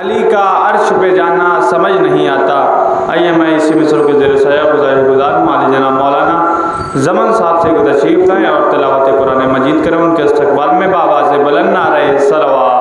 अली का अर्श पे जाना समझ नहीं आता। आइए मैं इसी मिसर के ज़ेर साया गुजार माली जनाब मौलाना ज़मन साहब से को तशरीफ़ लाएँ और तिलावत कुरान मजीद करें। उनके इस्तक़बाल में बाबा से बुलंद नारे सलवात।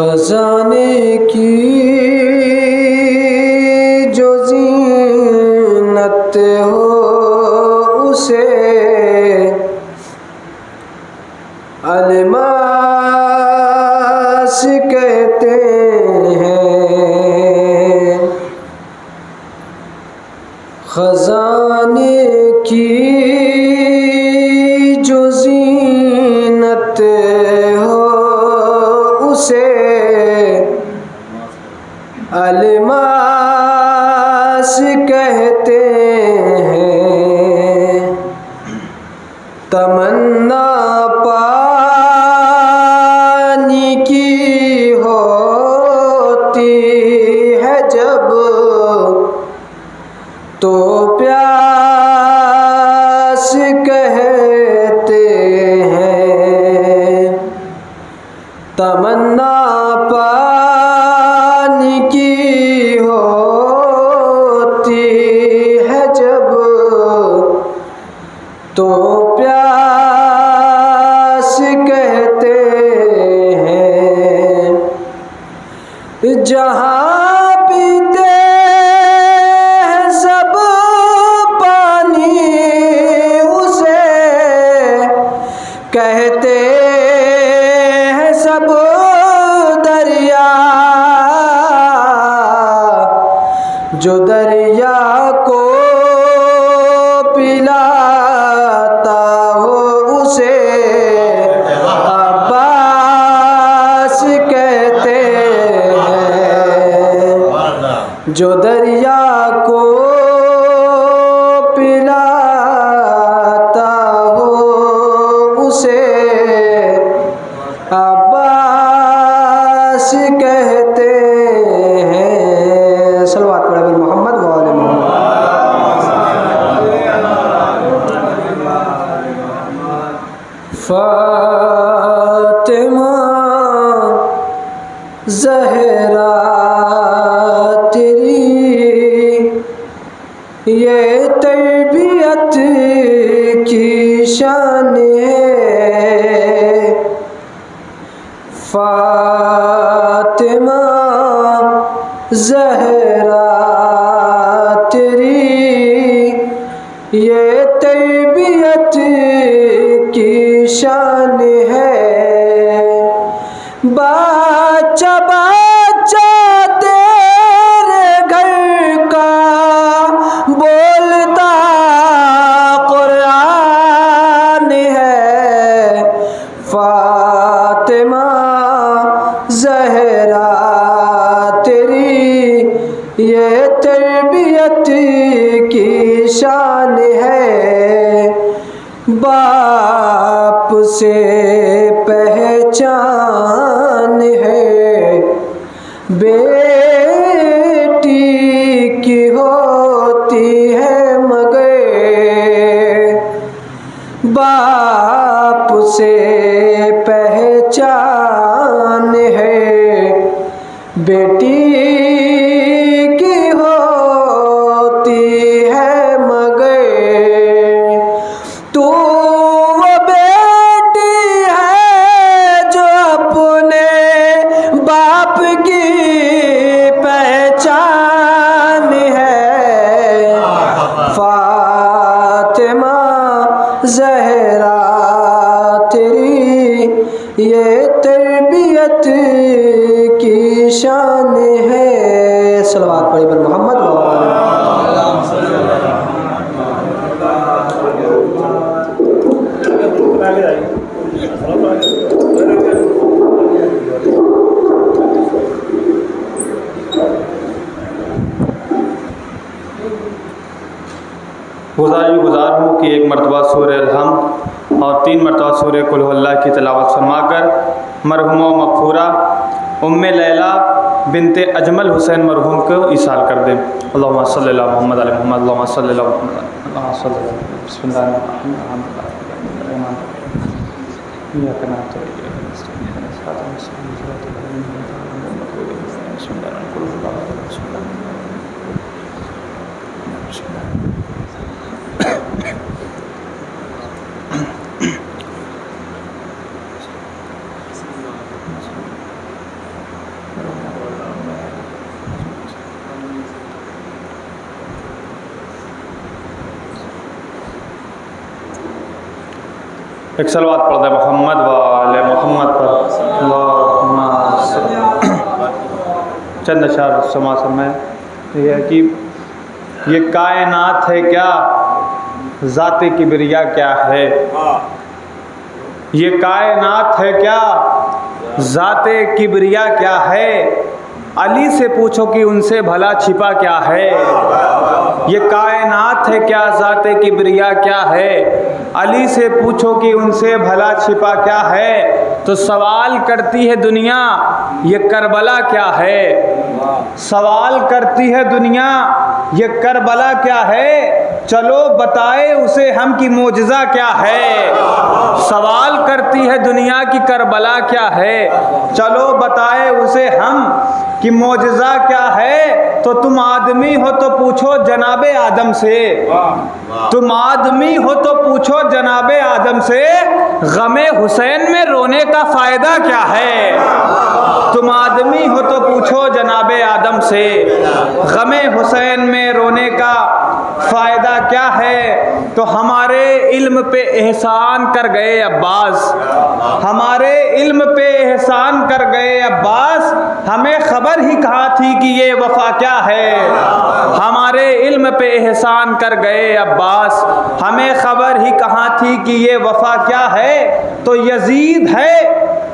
खजाने की जो ज़ीनत हो उसे अलमास कहते हैं. खजाने की जो ज़ीनत हो उसे अलमास कहते हैं. तमन्ना पानी की होती है जब तो प्यास कहते हैं. तमन्ना पानी की होती है जब तो प्यास कहते हैं. जहाँ पीते कहते हैं सब दरिया, जो दरिया को पिलाता हो उसे अब्बास कहते हैं। जो दरिया को पिलाता हो उसे अब्बास कहते हैं। सल्लल्लाहु अलैहि मोहम्मद व आले मोहम्मद। फातिमा ज़हरा तेरी ये तरबियत की शान है। फातिमा ज़हरा तेरी ये तरबियत की शान है। बच्चा बच्चा तेरे घर का बोलता कुरान है। फातिमा ज़हरा तेरी ये तरबियत की शान है। बाप से पहचान है, बेटी की होती है मगर। बाप से पहचान है, बेटी की होती है मगर। तू वो बेटी है जो अपने बाप की पहचान है। फातिमा ज़हरा तेरी ये तरबियत की शान है। सल्लल्लाहु अलैहि मोहम्मद व आले गुजार हूँ कि एक मरतबा सूरह अल-हम्द और 3 मरतबा सूरह कुल हुवल्लाह की तिलावत फरमाकर मरहुमा मग़फ़ूरा उम्मे लैला बिनते अजमल हुसैन मरहूम को ईसाल कर दें। अल्लाहुम्मा सल्ली अला मुहम्मद अला मुहम्मद, अल्लाहुम्मा सल्ली अला मुहम्मद, अल्लाहुम्मा सल्ली अला मुहम्मद। एक सलवात पढ़ दे मोहम्मद वाले मोहम्मद पर। चंद अशार समा समय यह है कि ये कायनात है क्या, ज़ात किबरिया क्या है। ये कायनात है क्या, ज़ात किबरिया क्या है। अली से पूछो कि उनसे भला छिपा क्या है। ये कायनात है क्या, ज़ात किबरिया क्या है। अली से पूछो कि उनसे भला छिपा क्या है। तो सवाल करती है दुनिया ये करबला क्या है। सवाल करती है दुनिया ये करबला क्या है। चलो बताए उसे हम कि मोजज़ा क्या है। सवाल करती है दुनिया की करबला क्या है। चलो बताए उसे हम कि मोजज़ा क्या है। तो तुम आदमी हो तो पूछो जनाबे आदम से। तुम आदमी हो तो पूछो जनाबे आदम से, गमे हुसैन में रोने का फ़ायदा क्या है। तुम आदमी हो तो पूछो जनाबे आदम से, गमे हुसैन में रोने का फ़ायदा क्या है। तो हमारे इल्म पे एहसान कर गए अब्बास, हमारे इल्म पे एहसान कर गए अब्बास, हमें खबर ही कहाँ थी कि ये वफा क्या है। हमारे इल्म पे एहसान कर गए अब्बास, हमें खबर ही कहाँ थी कि ये वफा क्या है। तो यजीद है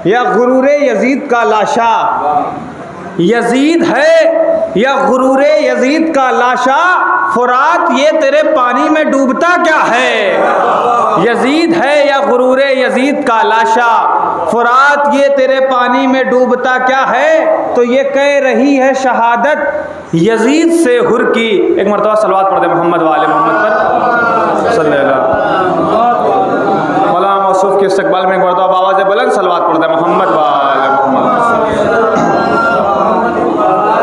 या गुरूर यजीद का लाशा, यजीद है या गुरूर यजीद का लाशा, फुरात ये तेरे पानी में डूबता क्या है। यजीद है या गुरूर यजीद का लाशा, फुरात ये तेरे पानी में डूबता क्या है। तो ये कह रही है शहादत यजीद से हुर की। एक मरतबा सलवात पढ़ दे मोहम्मद वाले मोहम्मद पर सल्लल्लाहु। मौलाना मौसूफ के इस्तकबाल में एक मरतबा आवाज़ बुलंद सलवात पढ़ दे मोहम्मद वाले मोहम्मद।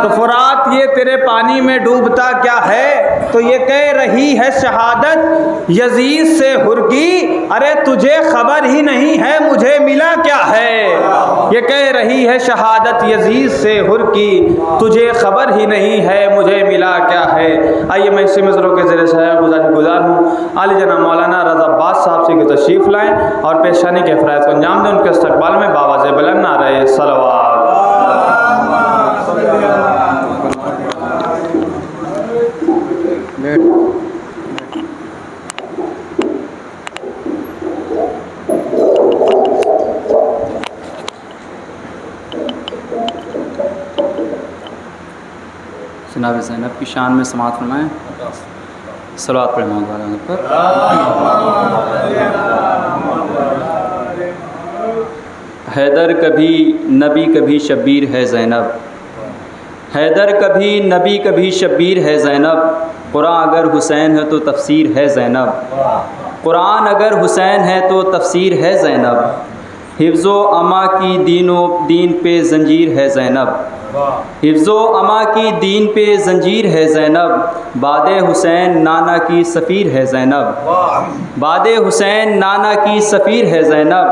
तो फुरात ये तेरे पानी में डूबता क्या है। तो ये कह रही है शहादत यजीद से हुर की, अरे तुझे खबर ही नहीं है मुझे मिला क्या है। ये कह रही है शहादत यजीद से हुर की, तुझे खबर ही नहीं है मुझे मिला क्या है। आइए मैं इसी मज़रों के ज़रिए से गुजार हूँ आली जना मौलाना रज़ा अब्बास साहब से की तशरीफ़ लाएँ और पेशानी के फ़राइज़ को अंजाम दें। उनके इस्तकबाल में बावाज़ बुलंद नारे सलवात। जनाब ज़ैनब की शान में समात फरमाएँ, सलावत पढ़ें मोहम्मद वाले पर। हैदर कभी नबी कभी शब्बीर है ज़ैनब, हैदर कभी नबी कभी शब्बीर है ज़ैनब। कुरान अगर हुसैन है तो तफसीर है ज़ैनब, कुरान अगर हुसैन है तो तफसीर है ज़ैनब। हिफ्ज़ो अमा की दीन पे ज़ंजीर है ज़ैनब, हिफ्ज़ो अमा की दीन पे ज़ंजीर है ज़ैनब। बादे हुसैन नाना की सफ़ीर है ज़ैनब, बादे हुसैन नाना की सफ़ीर है ज़ैनब।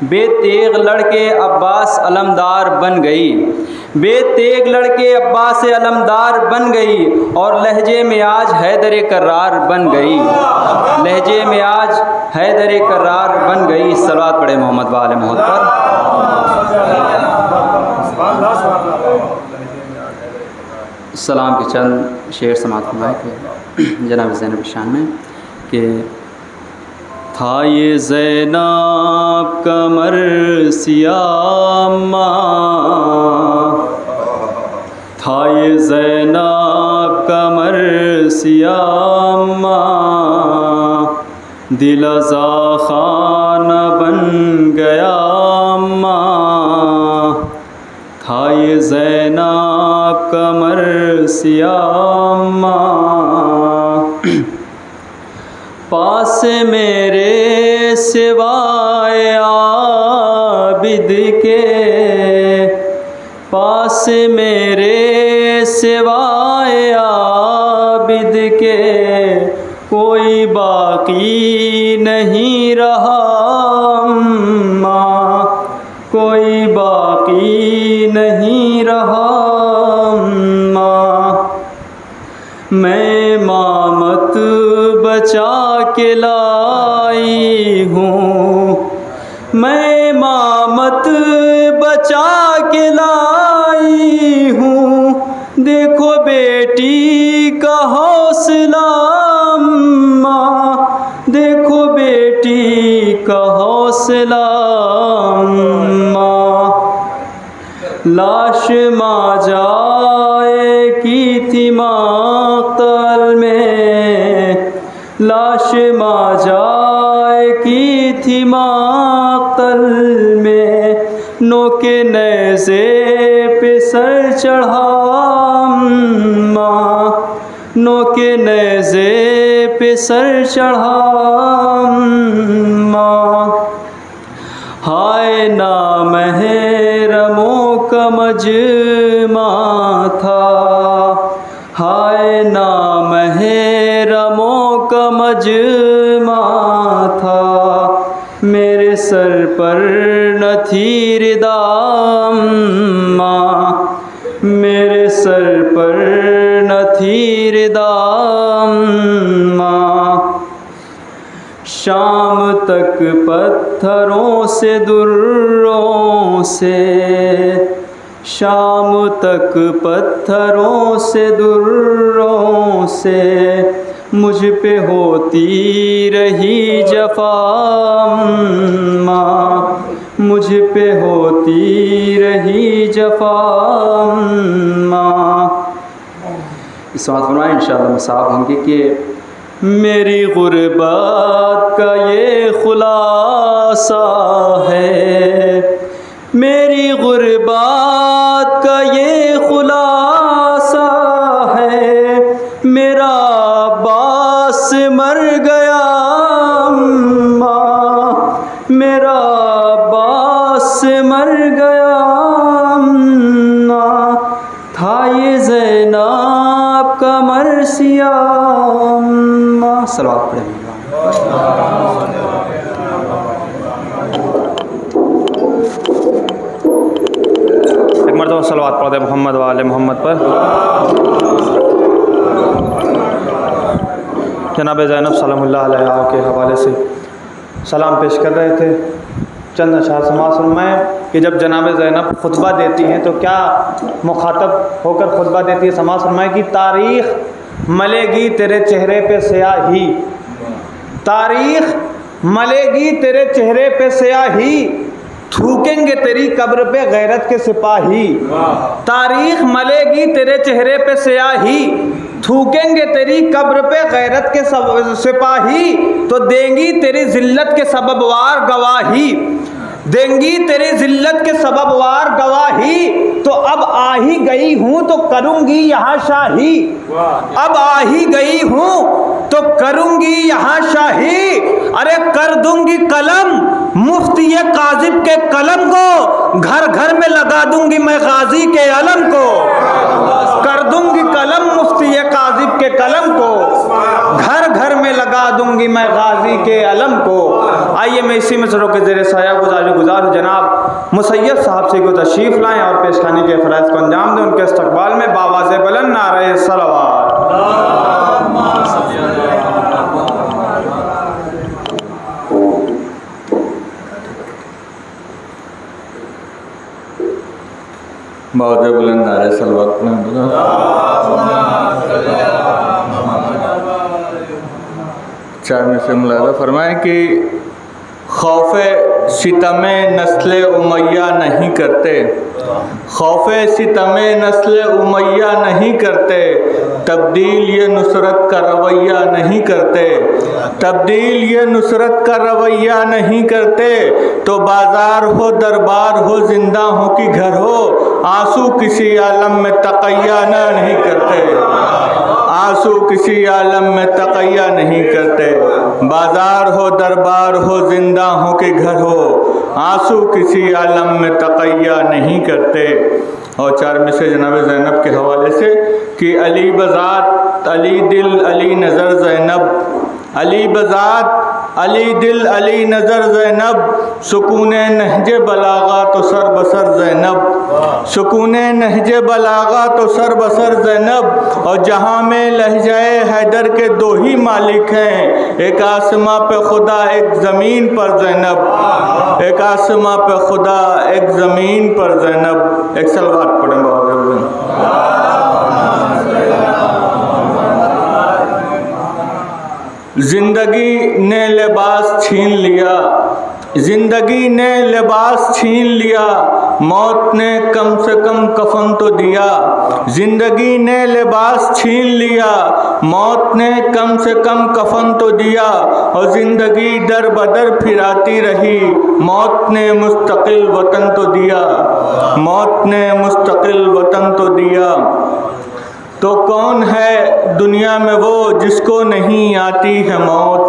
बेतेग लड़के अब्बास अलमदार बन गई, बेतेग लड़के अब्बास अलमदार बन गई। और लहजे में आज हैदर कर्रार बन गई, लहजे में आज हैदर कर्रार बन गई। सलावत पढ़े मोहम्मद वाले मोहम्मद पर। सलाम के चंद शेर समात फरमाए कि जनाब ज़ैनब की शान में कि था ये ज़ैनब कमर सियामा, था ये ज़ैनब कमर सियामा। दिल अज़ा खाना बन गया माँ, था ये ज़ैनब कमर सियामा। पास मेरे सिवाय आबिद के, पास मेरे सिवाय आबिद के कोई बाकी नहीं रहा माँ, कोई बाकी नहीं रहा माँ। मैं मामत बचा के लाई हूँ, मैं मामत बचा के लाई हूँ। देखो बेटी का हौसला माँ, देखो बेटी का हौसला माँ। लाश माँ जाए की थी मातल में, लाश माँ जाए की थी मातल में। नोके नेज़े पे सर चढ़ा माँ, नोके नेज़े पे सर चढ़ा माँ। हाय नामहरमों का मजमा था, हाय नामहरमों का मजमा था। मेरे सर पर न थी रिदा माँ, मेरे सर पर न थी रिदा माँ। शाम तक पत्थरों से दुर्रों से, शाम तक पत्थरों से दुर्रों से मुझ पे होती रही जफ़ा माँ, मुझ पे होती रही जफ़ा माँ। इस बात फरमाएँ इंशाअल्लाह मसाब होंगे कि मेरी गुर्बत का ये खुलासा है, मेरी गुर्बत का ये खुलासा है, मेरा अब्बास मर गया अम्मा, मेरा अब्बास मर गया अम्मा, था ये ज़ैनब का मरसिया अम्मा। सलावत पढ़ें। एक मरतबा सलावत पढ़ दे मोहम्मद वाले मोहम्मद पर। जनाब ज़ैनब सलामुल्लाह अलैहा के हवाले से सलाम पेश कर रहे थे। चंद अशार समाअत फरमाएँ कि जब जनाब ज़ैनब खुतबा देती हैं तो क्या मुखातब होकर खुतबा देती है। समाअत फरमाएँ कि तारीख़ मलेगी तेरे चेहरे पे स्याही, तारीख़ मलेगी तेरे चेहरे पे स्याही, थूकेंगे तेरी कब्र पे गैरत के सिपाही। तारीख़ मलेगी तेरे चेहरे पे स्याही, थूकेंगे तेरी कब्र पे गैरत के सिपाही, तो देंगी तेरी ज़िल्लत के सबबवार गवाही, देंगी तेरी ज़िल्लत के सबबवार गवाही। तो अब आ ही गई हूँ तो करूँगी यहाँ शाही, अब आ ही गई हूँ तो करूँगी यहाँ शाही। अरे कर दूँगी कलम मुफ्ती काज़िब के कलम को, घर घर में लगा दूँगी मैं गाजी के अलम को, कर दूँगी कलम मुफ्ती काज़िब के कलम को, घर घर में लगा दूँगी मैं गाजी के अलम को। आइए मैं इसी मिसरों के ज़ेरे साया गुजार जनाब मुसैयद साहब से को तशरीफ़ लाएँ और पेशखानी के फ़राइज़ को अंजाम दें। उनके इस्तक़बाल में बावाज़े बुलंद नारे सलावत। बावाज़े बुलंद नारे सलावत चार में से मुलाज़ा फरमाएँ कि खौफ़े सितमे नस्ल उमैया नहीं करते, खौफ़े सितमे नस्ल उमैया नहीं करते, तब्दील ये नुसरत का रवैया नहीं करते, तब्दील ये नुसरत का रवैया नहीं करते। तो बाज़ार हो दरबार हो जिंदा हो कि घर हो, आंसू किसी आलम में तक़य्या नहीं करते, आंसू किसी आलम में तक़य्या नहीं करते। बाज़ार हो दरबार हो जिंदा हो कि घर हो, आंसू किसी आलम में तक़य्या नहीं करते। और चार में से जनाब ज़ैनब के हवाले से कि अली बज़ात अली दिल अली नज़र ज़ैनब, अली बज़ात अली दिल अली नज़र ज़ैनब, सुकूने नहजे बलागा तो सर बसर ज़ैनब, सुकूने नहजे बलागा तो सर बसर ज़ैनब। और जहाँ में लहजाए हैदर के दो ही मालिक हैं, एक आसमां पे खुदा एक ज़मीन पर ज़ैनब, एक आसमां पे खुदा एक ज़मीन पर ज़ैनब। एक सलवात पढ़ें ज़िंदगी ने लिबास छीन लिया, ज़िंदगी ने लिबास छीन लिया, मौत ने कम से कम कफन तो दिया, ज़िंदगी ने लिबास छीन लिया, मौत ने कम से कम कफन तो दिया। और ज़िंदगी दर बदर फिराती रही, मौत ने मुस्तकिल वतन तो दिया, मौत ने मुस्तकिल वतन तो दिया। तो कौन है दुनिया में वो जिसको नहीं आती है मौत,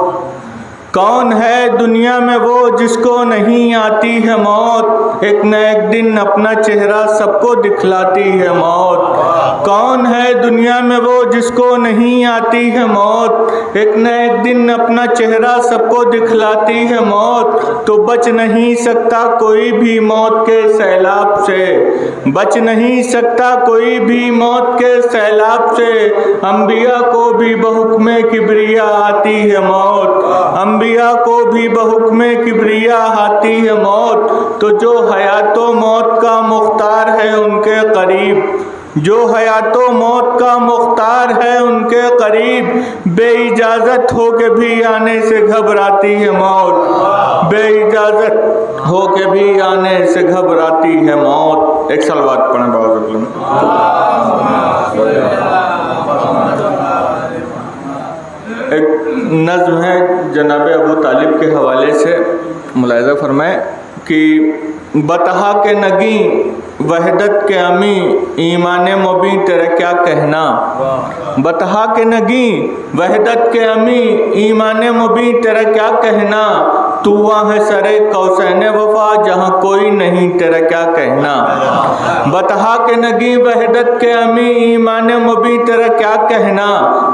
कौन है दुनिया में वो जिसको नहीं आती है मौत, एक न एक दिन अपना चेहरा सबको दिखलाती है मौत। कौन है दुनिया में वो जिसको नहीं आती है मौत, एक न एक दिन अपना चेहरा सबको दिखलाती है मौत। तो बच नहीं सकता कोई भी मौत के सैलाब से, बच नहीं सकता कोई भी मौत के सैलाब से। अंबिया को भी बहुक्मे किबरिया आती है मौत, अम्बिया को भी बहुक्मे किब्रिया आती है मौत, तो जो हयातो मौत का मुख्तार है उनके करीब, जो हयातो मौत का मुख्तार है उनके करीब, बेइजाज़त हो के भी आने से घबराती है मौत, बेइजाज़त हो के भी आने से घबराती है मौत। एक सलवात पढ़ें बाबा। एक नज़्म है जनाब अबू तालिब के हवाले से, मुलाहिज़ा फरमाएं कि बतहा के नगी वहदत के अमी ईमान मुबीन तेरा क्या कहना, बतहा के नगी वहदत के अमी ईमान मुबीन तेरा क्या कहना, तू वहाँ है सरे कौसैन वफा जहाँ कोई नहीं तेरा क्या कहना, बतहा के नगी वहदत के अमी ईमान मुबीन तेरा क्या कहना,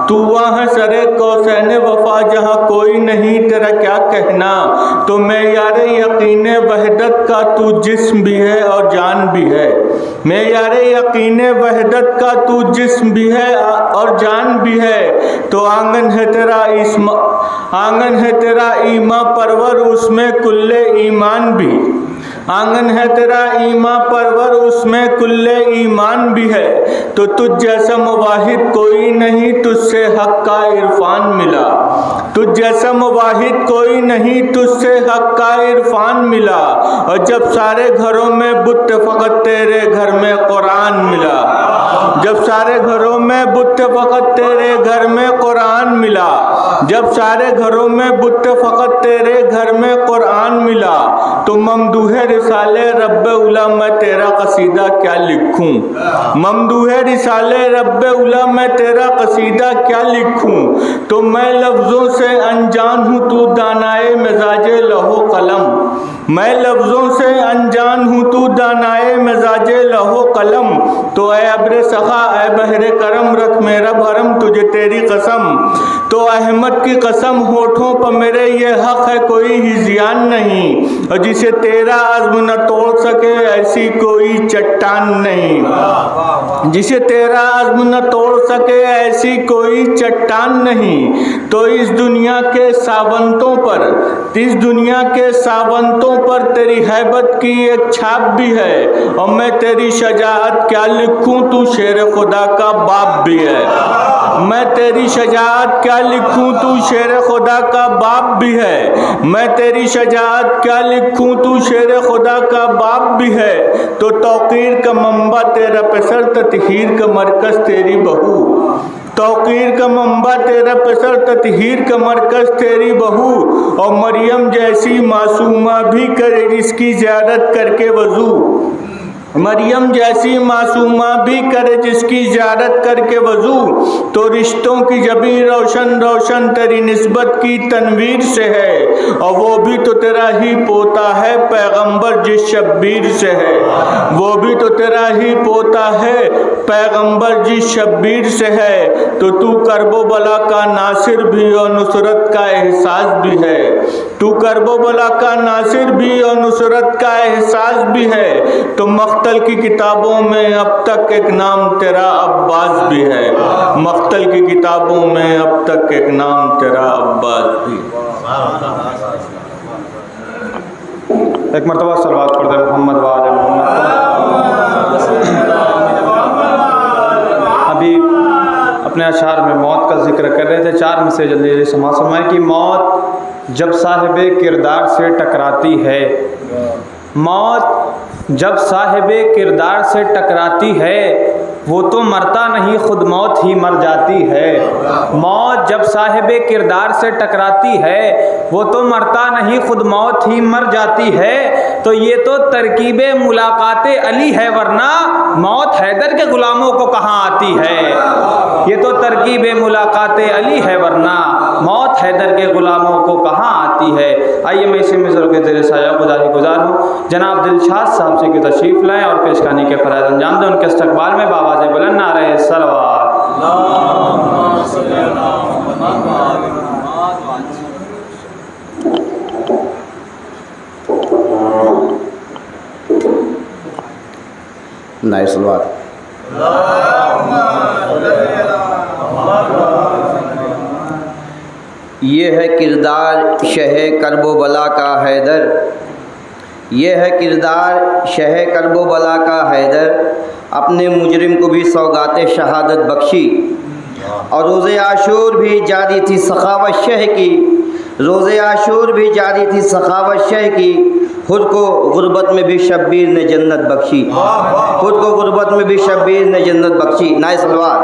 तू वहाँ है सरे कौसैन वफा जहाँ कोई नहीं तेरा क्या कहना, तो मैं यार यकीन वहदत का तू जिस्म भी है और जान भी है, मैं यार यकीन वहदत का तू जिस्म भी है और जान भी है, तो आंगन है तेरा इस्मा, आंगन है तेरा ईमा परवर उसमें कुल्ले ईमान भी, आंगन है तेरा ईमा परवर उसमें कुल्ले ईमान भी है, तो तुझ जैसा मुवाहिद कोई नहीं तुझसे हक का इरफान मिला, तुझ जैसा मुवाहिद कोई नहीं तुझसे हक का इरफान मिला, और जब सारे घरों में बुत फ़कत तेरे घर में कुरान मिला, जब सारे घरों में बुत फ़कत तेरे घर में कुरान मिला, जब सारे घरों में बुत फ़कत तेरे घर में कुरान मिला, तो ममदूह रिसाले रब्बे उला मैं तेरा कसीदा क्या लिखूं, ममदूह रिसाले रब्बे उला मैं तेरा कसीदा क्या लिखूं, तो मैं लफ्ज़ों से अनजान हूँ तू दानाए मिजाजे लहो कलम, मैं लफ्ज़ों से अनजान हूँ तू दानाए मिजाजे लहो कलम, तो ऐ अब्र सखा ऐ बहरे करम रख मेरा भरम तुझे तेरी कसम, तो अहमद की कसम होठों पर मेरे ये हक है कोई ही जियान नहीं, और जिसे तेरा अज़्म न तोड़ सके ऐसी कोई चट्टान नहीं, जिसे तेरा अज़्म न तोड़ सके ऐसी कोई चट्टान नहीं, तो इस दुनिया के सावंतों पर, इस दुनिया के सावंतों पर तेरी हैबत की एक छाप भी है, और मैं तेरी शजाअत क्या लिखूं तू शेर खुदा का बाप भी है, मैं तेरी शजाअत क्या लिखूं तू शेर खुदा का बाप भी है, मैं तेरी शजाअत क्या लिखूं तू शेर खुदा का बाप भी है, तो तौकीर का मंबा तेरा पेसर ततहीर का मरकज़ तेरी बहू, तौकीर का मंबा तेरा पेसर ततहीर का मरकज़ तेरी बहू, और मरियम जैसी मासूमा भी करे जिसकी ज़ियारत करके वज़ू, मरियम जैसी मासूमा भी करे जिसकी ज़ियारत करके वज़ू, तो रिश्तों की जबी रोशन रोशन तेरी निस्बत की तनवीर से है, और वो भी तो तेरा ही पोता है पैगंबर जिस शब्बीर से है, वो भी तो तेरा ही पोता है पैगंबर जिस शब्बीर से है, तो तू करबो बला का नासिर भी और नुसरत का एहसास भी है, तू करबो बला का नासिर भी और नुसरत का एहसास भी है, तो मख्तल की किताबों में अब तक एक नाम तेरा अब्बास भी है, मख्तल की किताबों में अब तक एक नाम तेरा अब्बास भी। एक मरतबा सलवात पढ़ दे मोहम्मद वाले मोहम्मद। अभी अपने अशार में मौत का जिक्र कर रहे थे, 4 में से जल्दी समाज फरमाए कि मौत जब साहिबे किरदार से टकराती है, मौत जब साहिबे किरदार से टकराती है, वो तो मरता नहीं खुद मौत ही मर जाती है, मौत जब साहिबे किरदार से टकराती है, वो तो मरता नहीं खुद मौत ही मर जाती है, तो ये तो तरकीबे मुलाकाते अली है, वरना मौत हैदर के गुलामों को कहाँ आती है, ये तो तरकीबे मुलाकाते अली है, वरना मौत हैदर के गुलामों को कहाँ आती है। आइए मैं इसी मिसर के ज़रिए साया गुजार हूँ जनाब दिलशाद साहब से कि तशरीफ़ लाएँ और पेशखानी के फ़राइज़ अंजाम दें, उनके इस्तक़बाल में बाबा से बुलंद नारे सलवात। नारे सलवात। ये है किरदार शह करबो बला का हैदर, ये है किरदार शह करबो बला का हैदर, अपने मुजरिम को भी सौगात शहादत बख्शी। और रोज़े आशूर भी जारी थी सखावत शह की, रोज़े आशूर भी जारी थी सखावत शह की, खुद को गुर्बत में भी शब्बीर ने जन्नत बख्शी, खुद को गुर्बत में भी शब्बीर ने जन्नत बख्शी। नाए सलवात।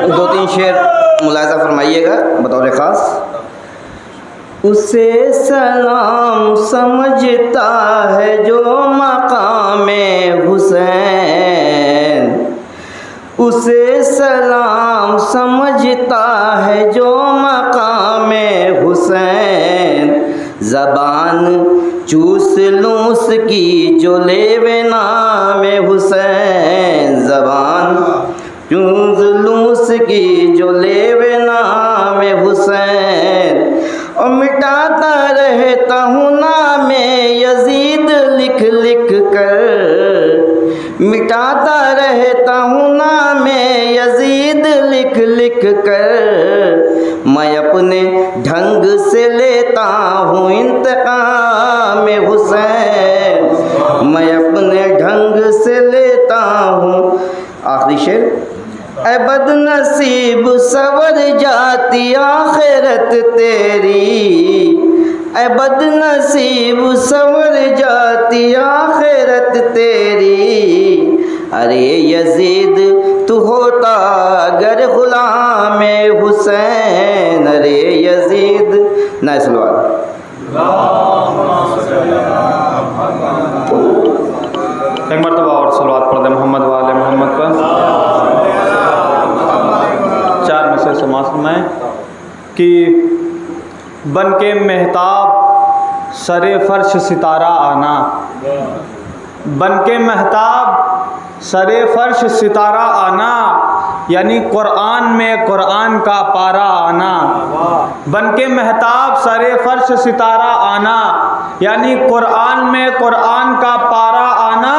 दो तीन शेर मुलाहिज़ा फरमाइएगा बतौर ख़ास। उसे सलाम समझता है जो मकामे हुसैन, उसे सलाम समझता है जो मकामे हुसैन, ज़बान चूस लूँ उसकी जो लेवे नामे हुसैन, ज़बान चूस लूँ उसकी जो लेवे नामे हुसैन। और मिटाता रहता हूँ नामे यजीद लिख लिख कर, मिटाता रहता हूँ नामे यजीद लिख लिख कर, मैं अपने ढंग से लेता हूँ इंतकाम हुसैन, मैं अपने ढंग से लेता हूँ। आखिरी शेर। ऐ बदनसीब सवर जाती आखिरत तेरी, ऐ बदनसीब सवर जाती आखिरत तेरी, अरे यजीद तू होता अगर गुलाम हुसैन, अरे यजीद। नाए सलवात। एक मरतबा और सलवात पढ़ दे मोहम्मद वाले मोहम्मद पर। चार में से समास में कि बन के महताब सरे फर्श सितारा आना, बन के महताब सरे फर्श सितारा आना, यानी कुरान में कुरान का पारा आना। बन के महताब सरे फर्श सितारा आना, यानी कुरान में कुरान का पारा आना।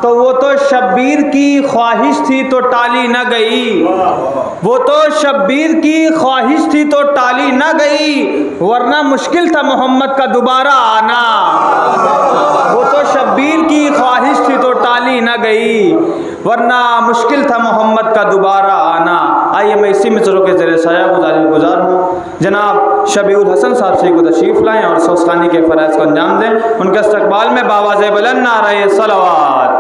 तो वो तो शब्बीर की ख्वाहिश थी तो टाली न गई, वो तो शब्बीर की ख्वाहिश थी तो टाली न गई, वरना मुश्किल था मोहम्मद का दोबारा आना। वो तो शब्बीर की ख्वाहिश थी तो टाली न गई, वरना मुश्किल था मोहम्मद का दोबारा आना। आइए मैं इसी मिसरों के ज़रिए साया गुजार हूँ जनाब शबीउल हसन साहब से को तशरीफ़ लाएँ और सोस्तानी के फ़राइज़ को अंजाम दें। उनके इस्तक़बाल में बावाज़े बुलंद नारे सलावत।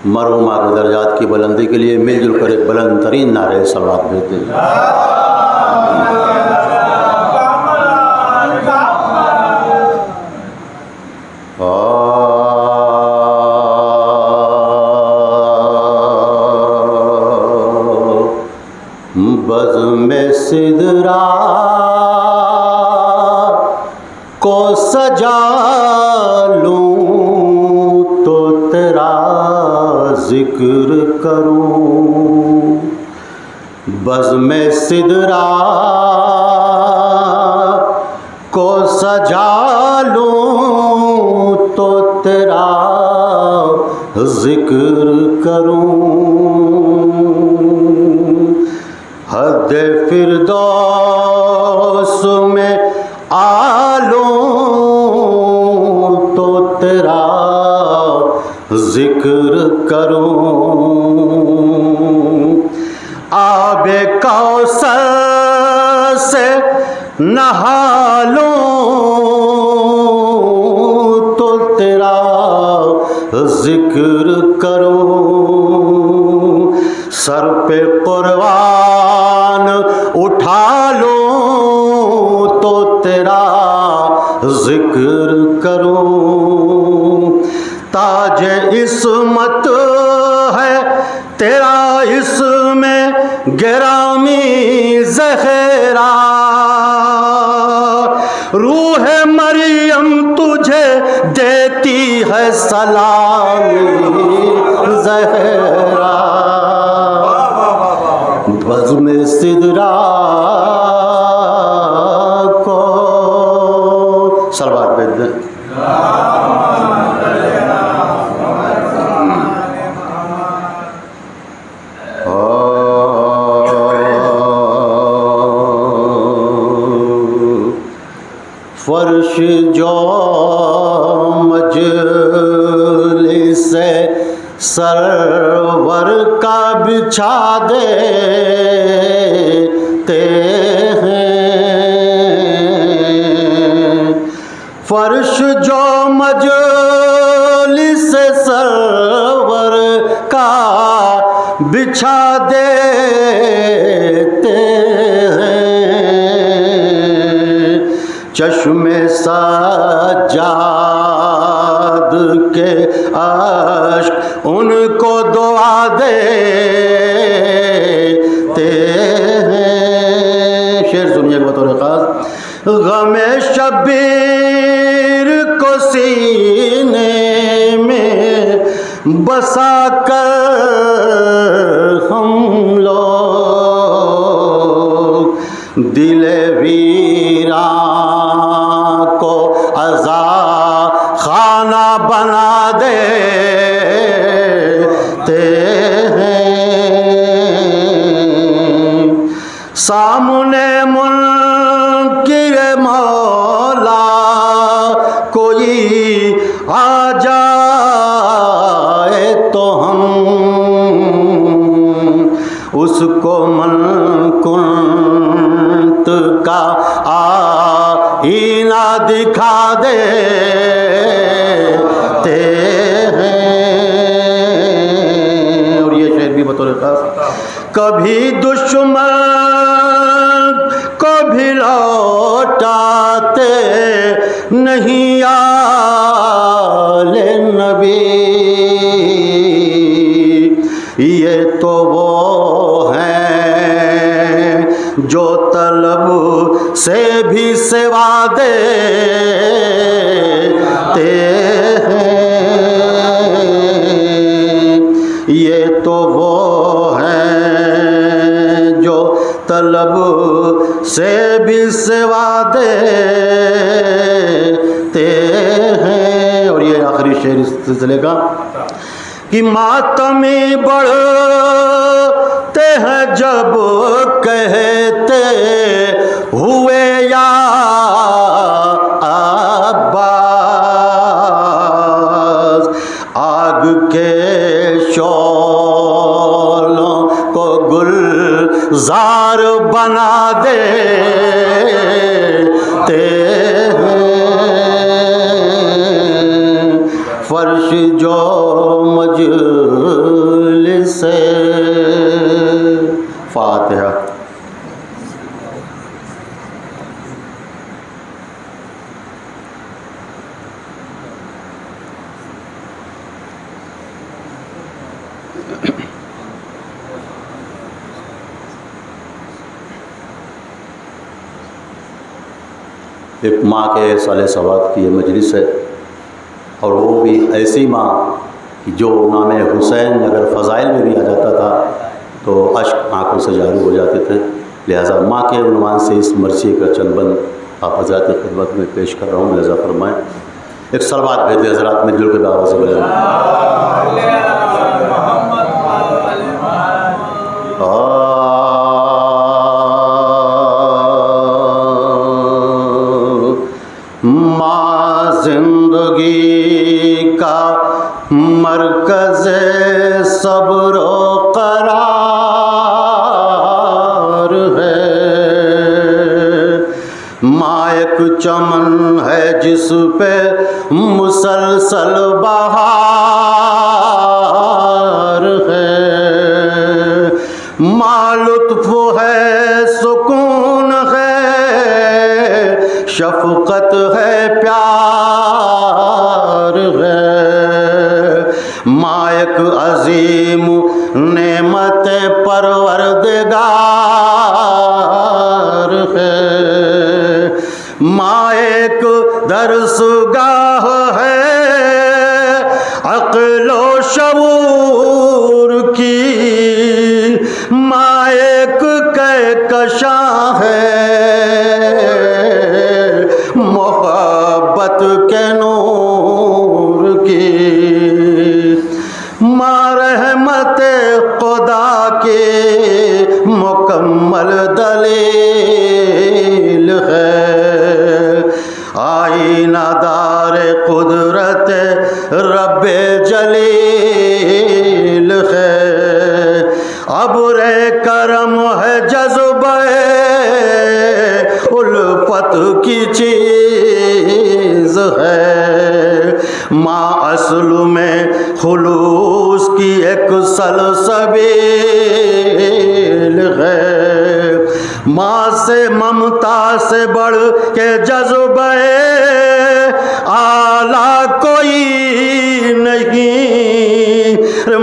मरहुमा के दर्जात की बुलंदी के लिए मिलजुल कर एक बुलंद तरीन नारे सलावत भेजते हैं। बज़्म सिदरा को सजा लूं तो तेरा जिक्र करूं, बज़्म सिदरा को सजा लूं तो तेरा जिक्र करूं, हद फिरदौस में आलूं तो तेरा जिक्र करूं, आबे कौसर से नहा लूं तो तेरा जिक्र करूं, सर पे कुर्बान उठा लूं तो तेरा जिक्र करूं, ताजे इस्मत है तेरा इसमें गिरामी ज़ख़ीरा, रूह मरियम तुझे देती है सलामी, ज़हरा बज़्म सिदरा को सलवात भेज दें। फर्श जो मजलिस सरवर का बिछा देते हैं, फर्श जो मजलिस सरवर का बिछा देते चश्मे सज्जाद के अश्क उनको दुआ देते हैं। शेर सुनिए बतौर खास, गमे शबीर को सीने में बसा कर हम लोग दिले वीरान को अज़ा खाना बना देते हैं। सामने मुनकिर मौला कोई आ जाए तो हम उसको मनकुंत का आईना दिखा देते हैं। और ये शेर भी बतौर खास, कभी दुश्मन को भी लौटाते नहीं आले नबी, ये तो वो हैं जो तलब से भी सेवा देते हैं, ये तो वो हैं जो तलब से भी सेवा देते हैं। और ये आखिरी शेर इस सिलसिले का कि मातमी बढ़ते हैं जब कहते हुए या अब्बास, आग के शोलों को गुलजार बना देते हैं। फर्श जो मजलिस फातिहा। एक माँ के साले सवाद की ये मजलिस है, और वो भी ऐसी माँ कि जो नाम हुसैन अगर फ़ज़ाइल में भी आ जाता था तो अश्क आँखों से जारी हो जाते थे। लिहाजा माँ के उन्वान से इस मरसी का चंद बंद आप हज़रात की खिदमत में पेश कर रहा हूँ। लिहाजा फरमाएँ, एक सलवात भेज दें हज़रात में जुल के आवाज़ से बोले। माँ जिंदगी का मरकज़ सब्र करार है, माँ एक चमन है जिस पे मुसलसल बहार है, माँ लुत्फ़ है सुकून है शफ़क़त है प्यार है, माँ एक अज़ीम नेमत परवरदिगार है, माँ एक दरसगाह है अक़्ल व शऊर माँ रहमत खुदा के मुकम्मल दलील है, आईनादार कुदरत रब्बे जलील है। अब्रे करम है जज्बे उल्फत की चीज़ है, माँ असल में खुलूस की एक सलसबील है। माँ से ममता से बढ़ के जज्बे आला कोई नहीं,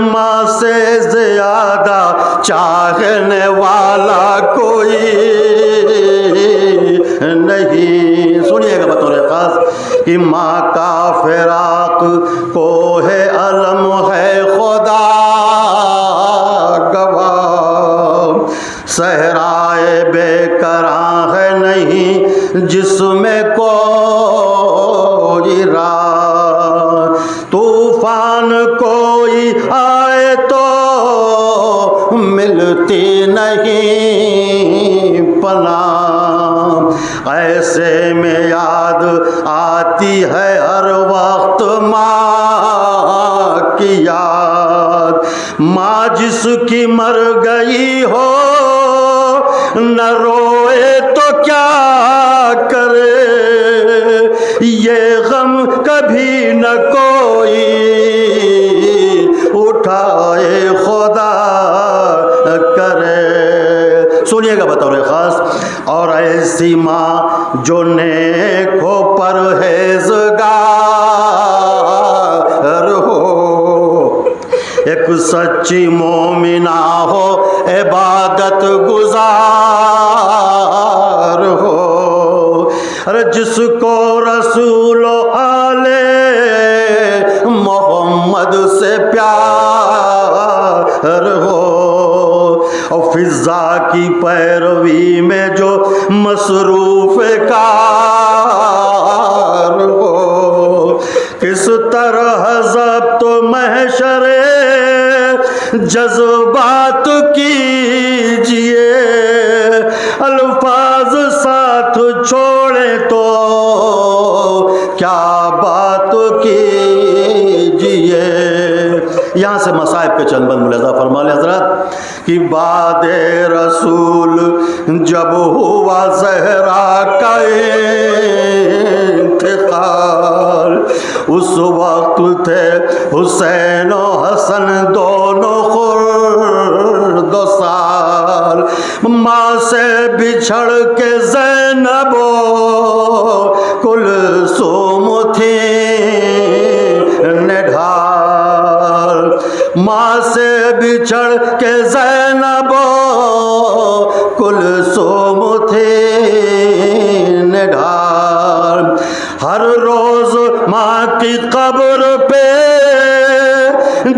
माँ से ज्यादा चाहने वाला कोई नहीं। सुनिएगा बतौर खास कि माँ का फिराक को है अलम है खुदा गवाह, सहराए बेकरां है नहीं जिसमें कोई राह, तूफान कोई आए तो मिलती नहीं पनाह, ऐसे में याद आती है हर वक्त माँ की याद। माँ जिसकी मर गई हो न रोए तो क्या करे, ये गम कभी न कोई उठाए खुदा करे। सुनिएगा बतौर खास, और ऐसी माँ जो नेको परहेज़गार हो, एक सच्ची मोमिना हो, इबादत गुजार हो, अरे जिसको रसूल आले मोहम्मद से प्यार हो, और फिजा की पैरवी में जो मसरूफ कार हो, किस तरह ज़ब्त महशरे जज्बात कीजिए, अल्फाज साथ छोड़े तो क्या बात कीजिए। यहाँ से मसाइब के चंद बंद मुलाज़ा फरमा ले हज़रत कि बादे रसूल जब हुआ ज़हरा का इंतकाल, उस वक्त थे हुसैन और हसन दोनों खुर्द साल, माँ से बिछड़ के ज़ैनबो कुलसूम थी निढाल, माँ से बिछड़ के ज़ैनबो कुलसूम थी निढाल। हर रोज माँ की कब्र पे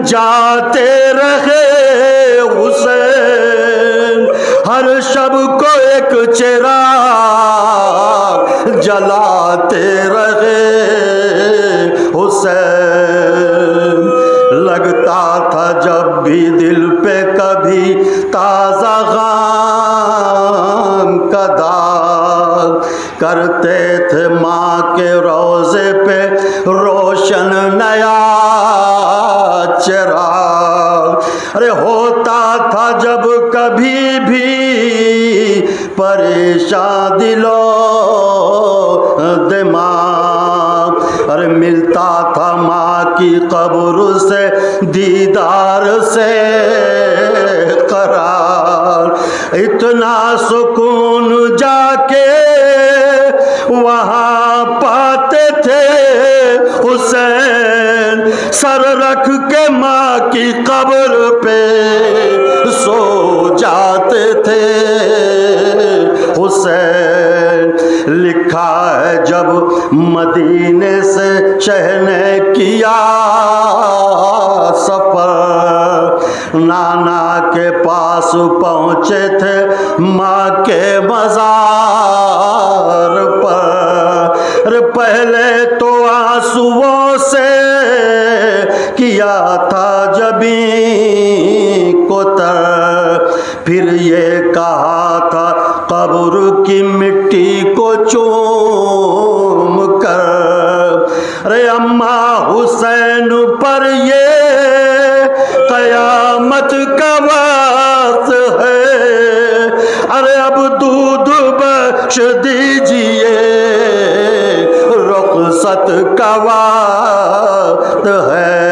जाते रहे हुसैन, हर शब को एक चिराग जलाते रहे हुसैन। लगता था जब भी दिल पे कभी ताज़ा ग़म का दाग, करते थे माँ के रोज़े पे रोशन नया चिराग। अरे होता था जब कभी भी परेशान दिलो दिमाग, अरे मिलता था माँ की कब्र से दीदार से करार, इतना सुकून जाके वहाँ पाते थे हुसैन, सर रख के माँ की कब्र पे सो जाते थे हुसैन। लिखा है जब मदीने से शहने किया सफर, नाना के पास पहुँचे थे माँ के मज़ार पर। अरे पहले तो आंसुओं से किया था जबी को तर, फिर ये कहा था कब्र की मिट्टी को चूम कर। अरे अम्मा हुसैन पर ये कयामत का वक्त है, अरे अब दूध बख्श दीजिए रुखसत का वक्त है।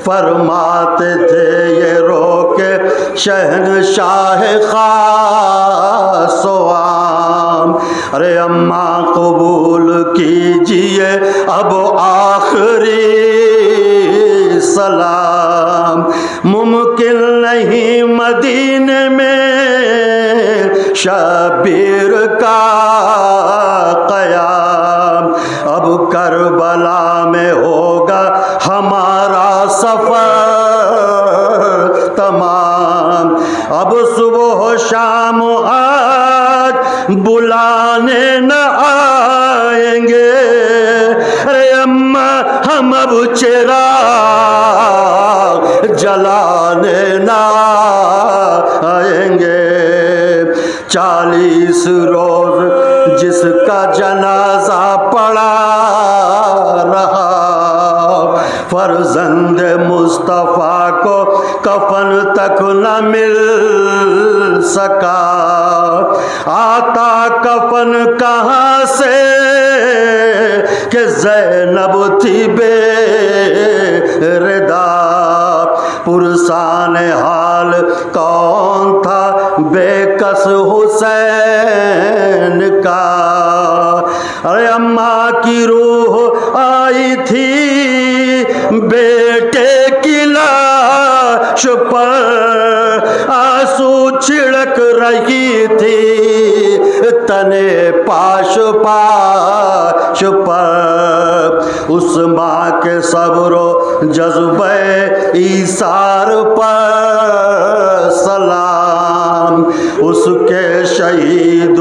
फरमाते थे ये रोके शहनशाह खास आम, अरे अम्मा कबूल कीजिए अब आखिरी सलाम। मुमकिन नहीं मदीने में शबीर का कयाम, अब करबला में होगा हमारा सफर तमाम। अब सुबह शाम आज बुलाने न आएंगे, अरे अम्मा हम अब चिराग जलाने न आएंगे। 40 रोज जिसका जनाजा पड़ा रहा, फर्जंद मुस्तफ़ा को कफन तक न मिल सका। आता कफन कहाँ से कि ज़ैनब थी बेरिदा, पुरसान हाल कौन था बेकस हुसैन का। अरे अम्मा की रूह आई थी बेटे की लाश पर, आंसू छिड़क रही थी तने पाश पाश पर। उस माँ के सब्रो जज्बे ईसार पर सलाम, उसके शहीद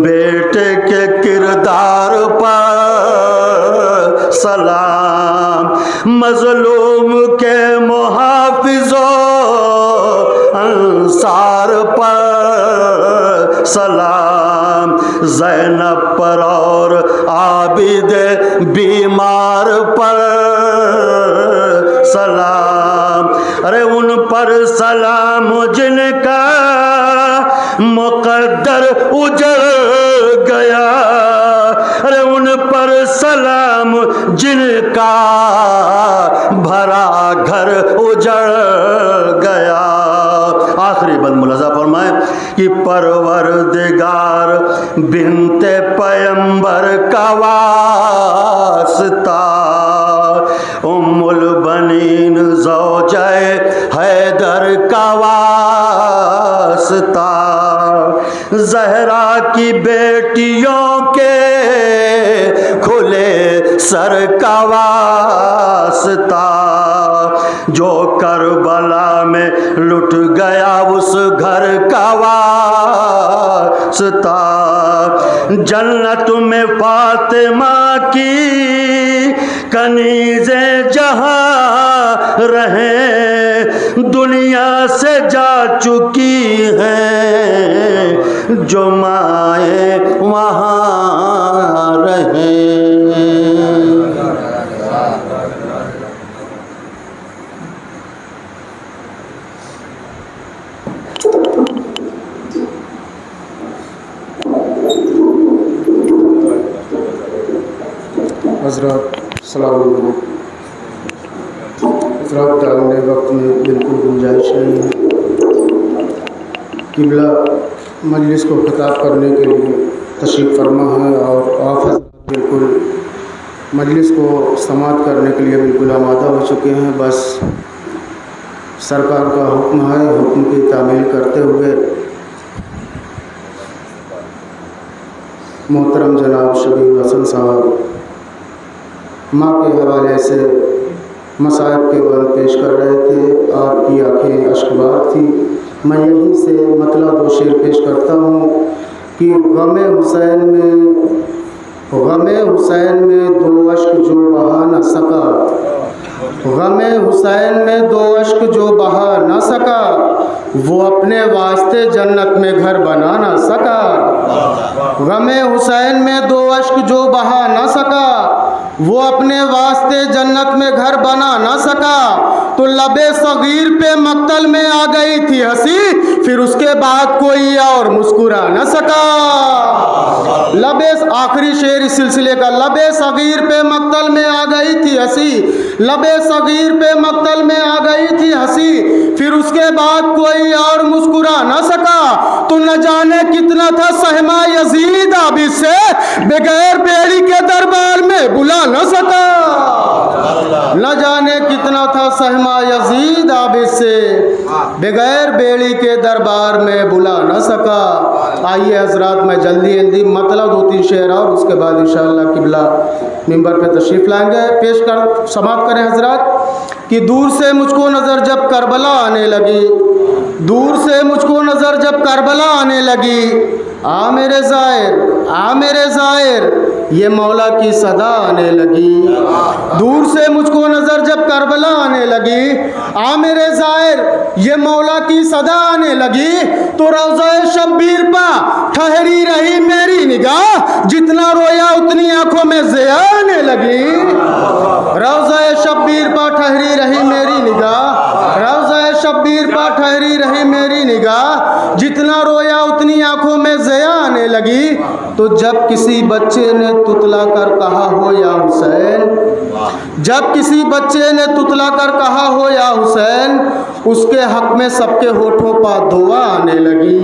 बेटे के किरदार पर सलाम। मजलूम के मुहाफिजो अंसार पर सलाम, ज़ैनब पर और आबिद बीमार पर सलाम। अरे उन पर सलाम जिनका मुक़द्दर उजड़ गया, अरे उन पर सलाम जिनका भरा घर उजड़ गया। आखिरी बंद मुलाज़ा फरमाए कि परवरदिगार बिनते पैगंबर का वास्ता, उम्मुल बनीन ज़ौजाए हैदर का वास्ता, ज़हरा की बेटियों के खुले सर का वास्ता, जो करबला में लुट गया उस घर का वास्ता। जन्नत में फातिमा की कनीज़े जहाँ रहे, दुनिया से जा चुकी हैं जो माए वहाँ रहे। हज़रत सलाम अलैकुम। हज़रत दामने वक्त में बिल्कुल गुंजाइश नहीं है। किबला मजलिस को खिताब करने के लिए तशरीफ़ फरमा है और आप बिल्कुल मजलिस को समाअत करने के लिए बिल्कुल आमादा हो चुके हैं। बस सरकार का हुक्म है, हुक्म की तामील करते हुए मोहतरम जनाब शबीर हसन साहब माँ के हवाले से मसाइब के बल पेश कर रहे थे। आपकी आंखें अश्कबार थी। मैं यहीं से मतलब 2 शेर पेश करता हूँ कि गमे हुसैन में 2 अश्क जो बहा न सका, गमे हुसैन में दो अश्क जो बहा न सका, वो अपने वास्ते जन्नत में घर बना न सका। गमे हुसैन में दो अश्क जो बहा न सका, वो अपने वास्ते जन्नत में घर बना न सका। तो लबे सगीर पे मक्तल में आ गई थी हंसी, फिर उसके बाद कोई और मुस्कुरा न सका। लबे, आखिरी शेर इस सिलसिले का, लबे सगीर पे मक्तल में आ गई थी हंसी, लबे सगीर पे मक्तल में आ गई थी हंसी, फिर उसके बाद कोई और मुस्कुरा न सका। तो न जाने कितना था सहमा यजीद आबिद से, बगैर बेड़ी के दरबार में बुला न सका। न जाने कितना था सहमा यजीद आबिद से, बगैर बेड़ी के दरबार में बुला न सका। आइए हजरात, मैं जल्दी जल्दी मतलब 2-3 शेर और उसके बाद इंशाअल्लाह किबला मिंबर पे तशरीफ़ लाएंगे। पेश कर समाप्त करें हजरात कि दूर से मुझको नज़र जब करबला आने लगी, दूर से मुझको नज़र जब करबला आने लगी, आ मेरे ज़ाहिर, आ मेरे ज़ाहिर, ये मौला की सदा आने लगी। दूर से मुझको नज़र जब करबला आने लगी, आ मेरे ज़ाहिर, ये मौला की सदा आने लगी। तो रोज़ा शब्बीर पा ठहरी रही मेरी निगाह, जितना रोया उतनी आंखों में ज़िया आने लगी। रोज़ा शब्बीर पा ठहरी रही मेरी निगाह, रोज़ा शब्बीर पा ठहरी रही मेरी निगाह, जितना रोया उतनी आंखों में ज़िया आने लगी। तो जब किसी बच्चे ने तुतला कर कहा हो या हुसैन, जब किसी बच्चे ने तुतला कर कहा हो या हुसैन, उसके हक में सबके होठों पर दुआ आने लगी।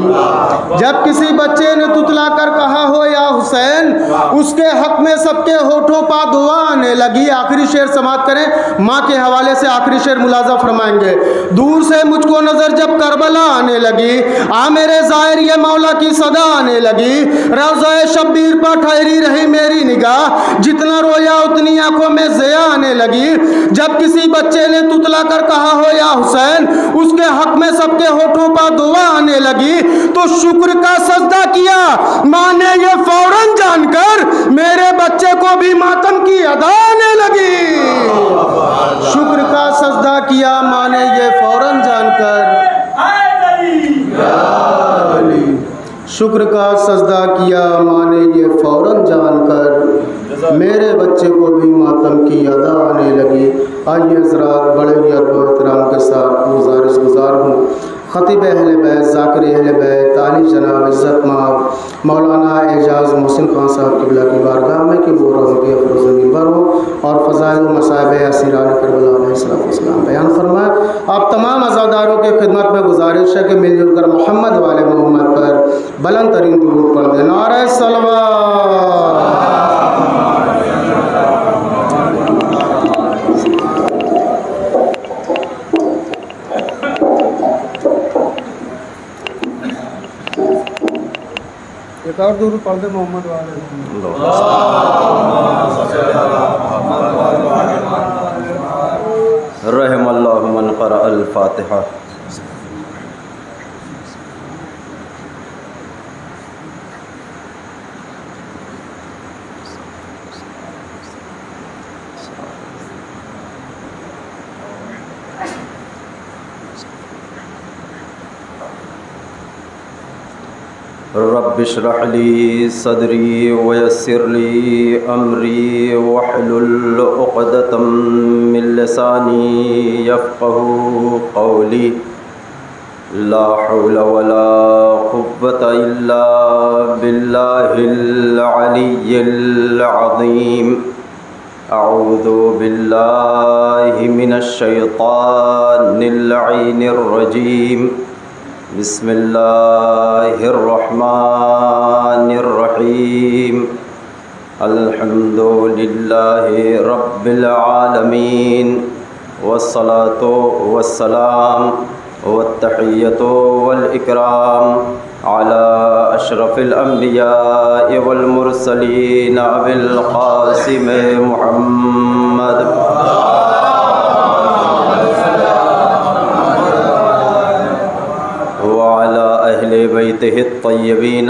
जब किसी बच्चे ने तुतला कर कहा हो या हुसैन, उसके हक में सबके होठों पर दुआ आने लगी। आखिरी शेर समाप्त करें, माँ के हवाले से आखिरी शेर मुलाजा फरमाएंगे। दूर से मुझको नजर जब करबला आने लगी, आ मेरे ज़ाहिर, ये मौला की सदा आने लगी। रोज़ा शब्बीर पर ठहरी रही मेरी निगाह, जितना रोया उतनी आंखों में ज़िया आने लगी। जब किसी बच्चे ने तुतला कर कहा हो या हुसैन, उसके हक में सबके होठों पर दुआ आने लगी। तो शुक्र का सजदा किया माँ ने ये फौरन जानकर, मेरे बच्चे को भी मातम की अदा आने लगी। शुक्र का सजदा किया माँ ने ये फौरन जानकर, शुक्र का सजदा किया माँ ने ये फ़ौरन जानकर, मेरे बच्चे को भी मातम की अदा आने लगी। आइए हज़रात, बड़े ही अदब एहतराम के साथ गुजारिश गुजार हूँ ख़तीब अहले बैत, ज़ाकिर अहले बैत, ताली जनाब इज़्ज़त माब मौलाना एजाज़ मोहसिन खान साहब क़िबला की बारगाह में कि वो उनके अफरोज़ मिंबर हो और फ़ज़ाइल व मसाइब असीरान करबला अलैहिस्सलाम बयान फरमाए। आप तमाम अज़ादारों के खिदमत में गुजारिश है कि मिलजुल कर मोहम्मद वाले मोहम्मद पर बुलंद तरीन दुरूद पढ़ दें। नारे सलवात। एक और दुरूद पढ़ दे मोहम्मद वाले। रहमल्लाहु मन क़रा अल फ़ातिहा। रब्बिश्रह ली सदरी वयस्सिर ली अमरी वहलुल उक़दतम मिन लिसानी यफ़क़हू क़ौली। ला हौला वला क़ुव्वता इल्ला बिल्लाहिल अलिय्यिल अज़ीम। अऊज़ु बिल्लाहि मिनश शैतानिर लईनिर रजीम। बिस्मिल्लाहिर्रहमानिर्रहीम। अल्हम्दुलिल्लाहि रब्बिल आलमीन वस्सलातु वस्सलाम वत्तहिय्यतु वल इकराम अला अशरफिल अंबिया वल मुरसलीन अबिल क़ासिम मुहम्मद बैतिहि त्तय्यबीन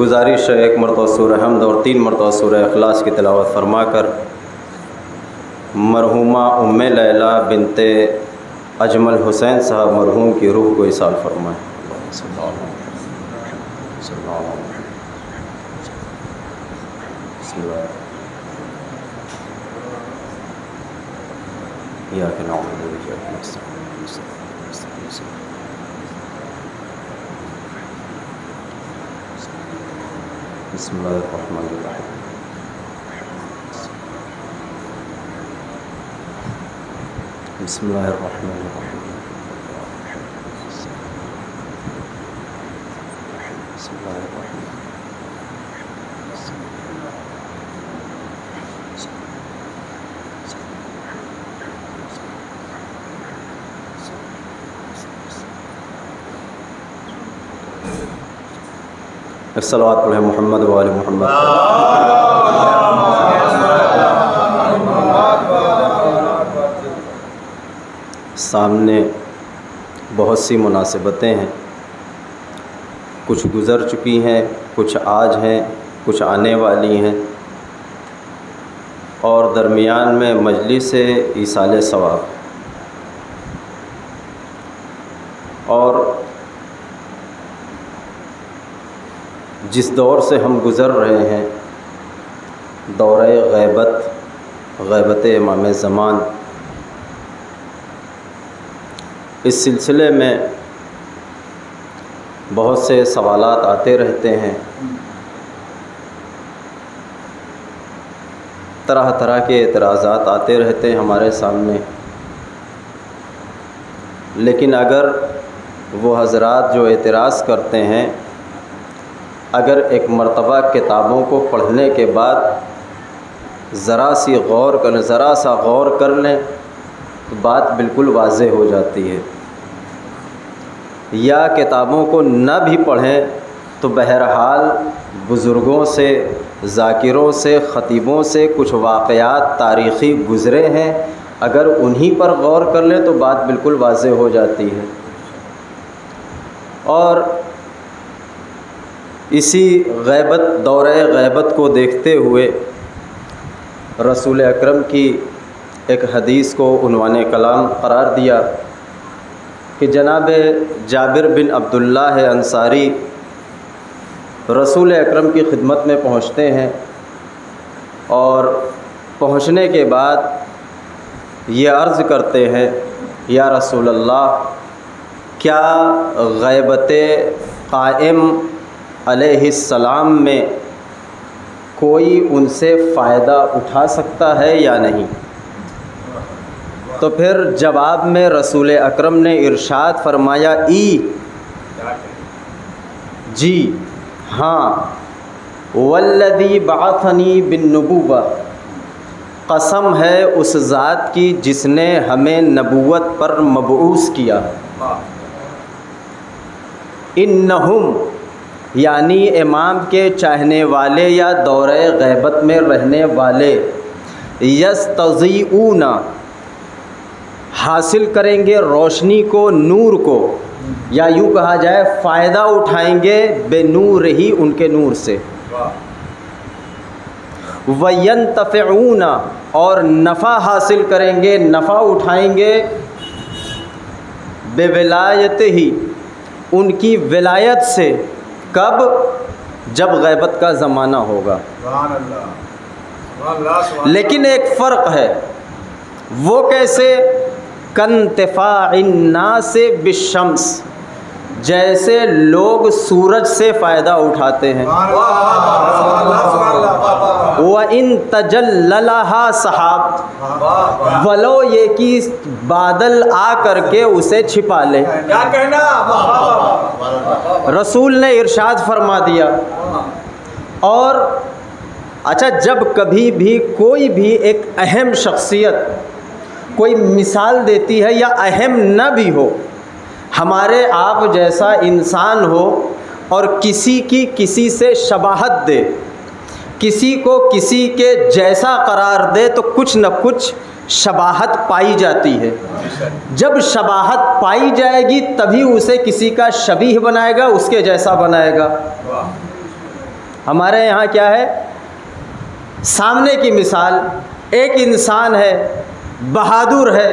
गुजारिश है एक मरतबा सूरह हमद और 3 मरतबा सूरह इखलास की तिलावत फरमाकर मरहुमा उम्मे लैला बिनते अजमल हुसैन साहब मरहूम की रूह को इसाल फरमाएं। बिस्मिल्लाहिर्रहमानिर्रहीम। बिस्मिल्लाहिर्रहमानिर्रहीम। सल्लल्लाहु अलैहि मुहम्मद व आले मुहम्मद। सामने बहुत सी मुनासिबतें हैं, कुछ गुज़र चुकी हैं, कुछ आज हैं, कुछ आने वाली हैं और दरमियान में मजलिस ईसाले सवाब और जिस दौर से हम गुज़र रहे हैं, दौरे ग़ैबत इमाम ज़मान, इस सिलसिले में बहुत से सवालात आते रहते हैं, तरह तरह के एतराज़ात आते रहते हैं हमारे सामने। लेकिन अगर वो हज़रात जो एतराज़ करते हैं, अगर एक मर्तबा किताबों को पढ़ने के बाद ज़रा सा गौर कर लें तो बात बिल्कुल वाज़ेह हो जाती है। या किताबों को न भी पढ़ें तो बहरहाल बुज़ुर्गों से, ज़ाकिरों से, ख़तीबों से कुछ वाक़यात तारीख़ी गुज़रे हैं, अगर उन्हीं पर गौर कर लें तो बात बिल्कुल वाज़ेह हो जाती है। और इसी दौरे ग़ैबत को देखते हुए रसूल अकरम की एक हदीस को उन्वाने कलाम करार दिया कि जनाब जाबिर बिन अब्दुल्लाह अंसारी रसूल अकरम की खिदमत में पहुँचते हैं और पहुँचने के बाद ये अर्ज़ करते हैं, या रसूल अल्लाह, क्या ग़ैबत क़ाइम अलैहिस्सलाम में कोई उनसे फ़ायदा उठा सकता है या नहीं? तो फिर जवाब में रसूल अकरम ने इरशाद फरमाया, जी हाँ, वल्लज़ी बअथनी बिन्नुबुव्वा, कसम है उस ज़ात की जिसने हमें नबूवत पर मबऊस किया। इन्नहुम, यानी इमाम के चाहने वाले या दौरे ग़ैबत में रहने वाले, यस्तज़ीऊना, हासिल करेंगे रोशनी को, नूर को, या यूँ कहा जाए फ़ायदा उठाएंगे बेनूर ही, उनके नूर से। वयंतफ़ऊना, और नफ़ा हासिल करेंगे, नफ़ा उठाएंगे बेविलायत ही, उनकी विलायत से। कब? जब गैबत का ज़माना होगा। लेकिन एक फ़र्क है, वो कैसे? कन्तिफ़ाइन्नास बिश्शम्स, जैसे लोग सूरज से फ़ायदा उठाते हैं। व इन तजल्ललहा सहाब, वलो ये कि बादल आ करके उसे छिपा ले। क्या कहना? रसूल ने इरशाद फरमा दिया। और अच्छा, जब कभी भी कोई भी एक अहम शख्सियत कोई मिसाल देती है, या अहम न भी हो, हमारे आप जैसा इंसान हो और किसी की किसी से शबाहत दे, किसी को किसी के जैसा करार दे, तो कुछ न कुछ शबाहत पाई जाती है। जब शबाहत पाई जाएगी तभी उसे किसी का शबीह बनाएगा, उसके जैसा बनाएगा। हमारे यहाँ क्या है? सामने की मिसाल, एक इंसान है, बहादुर है,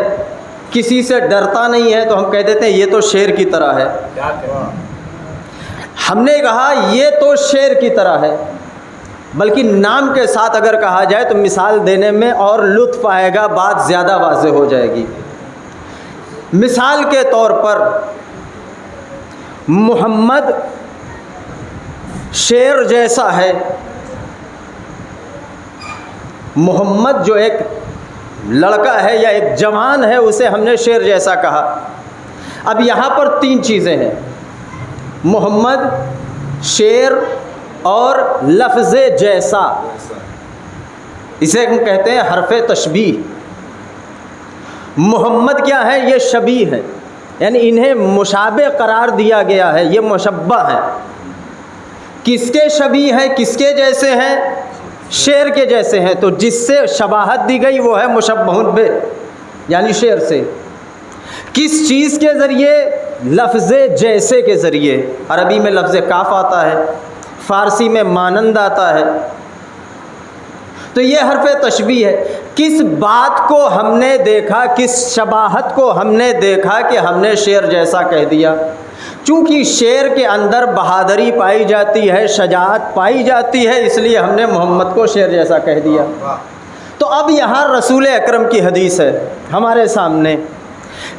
किसी से डरता नहीं है, तो हम कह देते हैं ये तो शेर की तरह है। हमने कहा ये तो शेर की तरह है, बल्कि नाम के साथ अगर कहा जाए तो मिसाल देने में और लुत्फ़ आएगा, बात ज़्यादा वाज़ेह हो जाएगी। मिसाल के तौर पर मोहम्मद शेर जैसा है। मोहम्मद जो एक लड़का है या एक जवान है, उसे हमने शेर जैसा कहा। अब यहाँ पर तीन चीज़ें हैं, मोहम्मद, शेर और लफ्ज़ जैसा। इसे हम कहते हैं हरफ़े तशबीह। मोहम्मद क्या है? ये शबीह है, यानी इन्हें मुशाबे करार दिया गया है, ये मुशब्बा है। किसके शबीह है, किसके जैसे हैं? शेर के जैसे हैं। तो जिससे शबाहत दी गई वो है मुशब्बहुन बे, यानी शेर से। किस चीज़ के ज़रिए? लफ्ज़ जैसे के ज़रिए। अरबी में लफ्ज़ काफ आता है, फ़ारसी में मानंद आता है। तो ये हरफ़ तशबीह है। किस बात को हमने देखा, किस शबाहत को हमने देखा कि हमने शेर जैसा कह दिया? चूँकि शेर के अंदर बहादुरी पाई जाती है, शजाअत पाई जाती है, इसलिए हमने मोहम्मद को शेर जैसा कह दिया। तो अब यहाँ रसूल अकरम की हदीस है हमारे सामने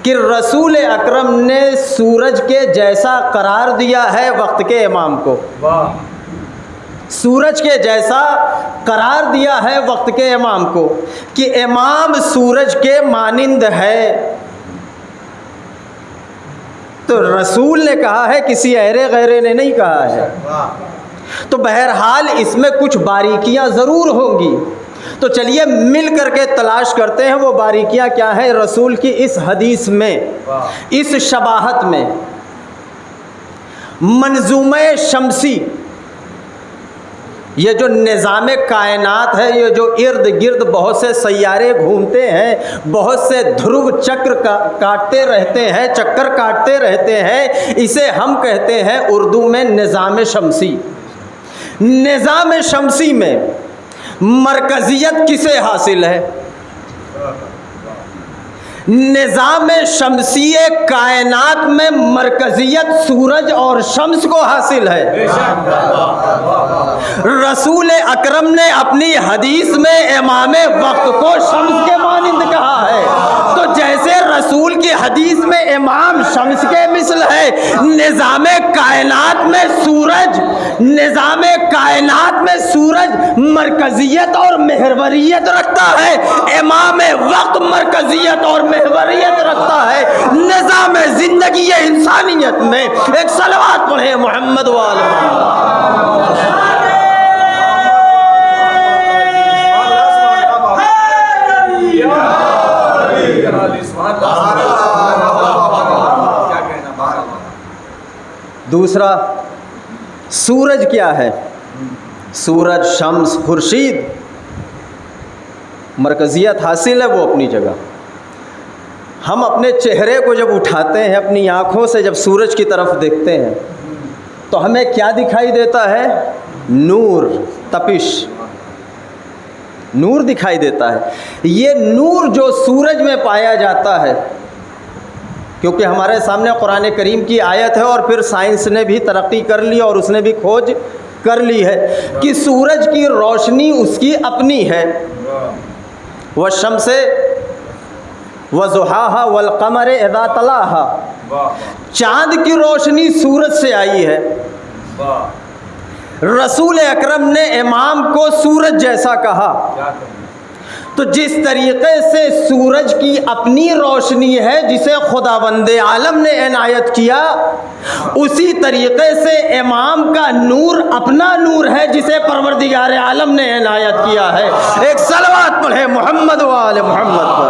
कि रसूल अकरम ने सूरज के जैसा करार दिया है वक्त के इमाम को। सूरज के जैसा करार दिया है वक्त के इमाम को कि इमाम सूरज के मानिंद है। तो रसूल ने कहा है, किसी अहरे गैरे ने नहीं कहा है। तो बहरहाल इसमें कुछ बारीकियां ज़रूर होंगी। तो चलिए मिल करके तलाश करते हैं वो बारीकियां क्या है रसूल की इस हदीस में, इस शबाहत में। मंजूमे शमसी, ये जो निज़ाम कायनात है, ये जो इर्द गिर्द बहुत से सैयारे घूमते हैं, बहुत से ध्रुव चक्र काटते रहते हैं, चक्कर काटते रहते हैं, इसे हम कहते हैं उर्दू में निज़ाम शमसी। निज़ाम शमसी में मरकज़ियत किसे हासिल है? निज़ाम शमसीए कायनात में मरकज़ियत सूरज और शम्स को हासिल है। रसूल अकरम ने अपनी हदीस में इमामे वक्त को शम्स के मानिंद कहा है। तो जैसे रसूल की हदीस में इमाम शम्स के मिसल है, निज़ाम कायनात में सूरज, निज़ाम कायनात में सूरज मरकज़ियत और महवरियत रखता है, इमाम वक्त मरकज़ियत और महवरियत रखता है। निज़ाम ज़िंदगी इंसानियत में एक सलवात पढ़े मोहम्मद वाले। दूसरा, सूरज क्या है? सूरज, शम्स, खुर्शीद, मरकज़ियत हासिल है वो अपनी जगह। हम अपने चेहरे को जब उठाते हैं, अपनी आँखों से जब सूरज की तरफ देखते हैं तो हमें क्या दिखाई देता है? नूर, तपिश, नूर दिखाई देता है। ये नूर जो सूरज में पाया जाता है, क्योंकि हमारे सामने कुरान करीम की आयत है और फिर साइंस ने भी तरक्की कर ली और उसने भी खोज कर ली है कि सूरज की रोशनी उसकी अपनी है। वह शम्से व ज़ुहाहा वल क़मर इज़ा तलाहा, चाँद की रोशनी सूरज से आई है। रसूल अकरम ने इमाम को सूरज जैसा कहा। तो जिस तरीक़े से सूरज की अपनी रोशनी है जिसे खुदावंद आलम ने इनायत किया, उसी तरीक़े से इमाम का नूर अपना नूर है जिसे परवरदिगार आलम ने इनायत किया है। एक सलवात पढ़े मोहम्मद व आले मोहम्मद पर।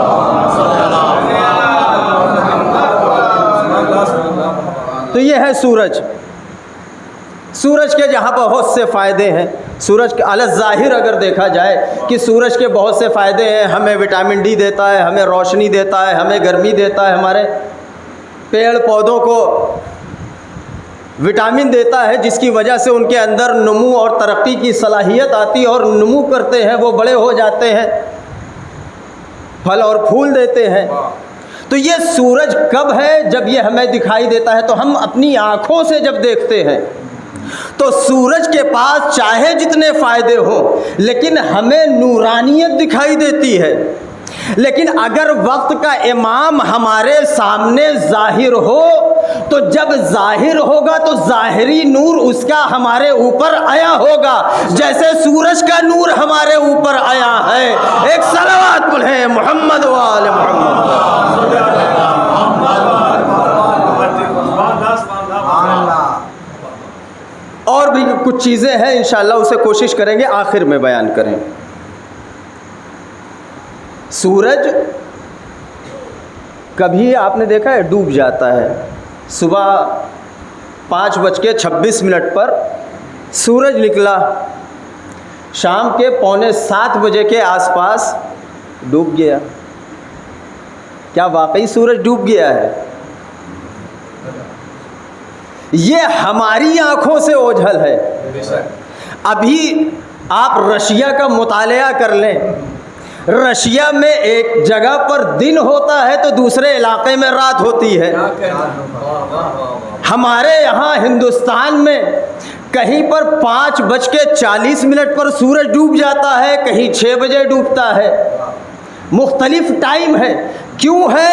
तो ये है सूरज। सूरज के जहाँ बहुत से फ़ायदे हैं, सूरज के अल ज़ाहिर अगर देखा जाए कि सूरज के बहुत से फ़ायदे हैं। हमें विटामिन डी देता है, हमें रोशनी देता है, हमें गर्मी देता है, हमारे पेड़ पौधों को विटामिन देता है जिसकी वजह से उनके अंदर नमू और तरक्की की सलाहियत आती है और नमू करते हैं, वो बड़े हो जाते हैं, फल और फूल देते हैं। तो ये सूरज कब है? जब ये हमें दिखाई देता है। तो हम अपनी आँखों से जब देखते हैं तो सूरज के पास चाहे जितने फ़ायदे हों, लेकिन हमें नूरानियत दिखाई देती है। लेकिन अगर वक्त का इमाम हमारे सामने ज़ाहिर हो, तो जब ज़ाहिर होगा तो ज़ाहिरी नूर उसका हमारे ऊपर आया होगा, जैसे सूरज का नूर हमारे ऊपर आया है। एक सलावत पढ़े मोहम्मद व आले मोहम्मद। और भी कुछ चीज़ें हैं, इंशाअल्लाह उसे कोशिश करेंगे आखिर में बयान करें। सूरज कभी आपने देखा है डूब जाता है। सुबह 5:26 पर सूरज निकला, शाम के 6:45 बजे के आसपास डूब गया। क्या वाकई सूरज डूब गया है? ये हमारी आँखों से ओझल है। अभी आप रशिया का मुतालिया कर लें, रशिया में एक जगह पर दिन होता है तो दूसरे इलाके में रात होती है। हमारे यहाँ हिंदुस्तान में कहीं पर 5:40 पर सूरज डूब जाता है, कहीं 6 बजे डूबता है। मुख्तलिफ टाइम है। क्यों है?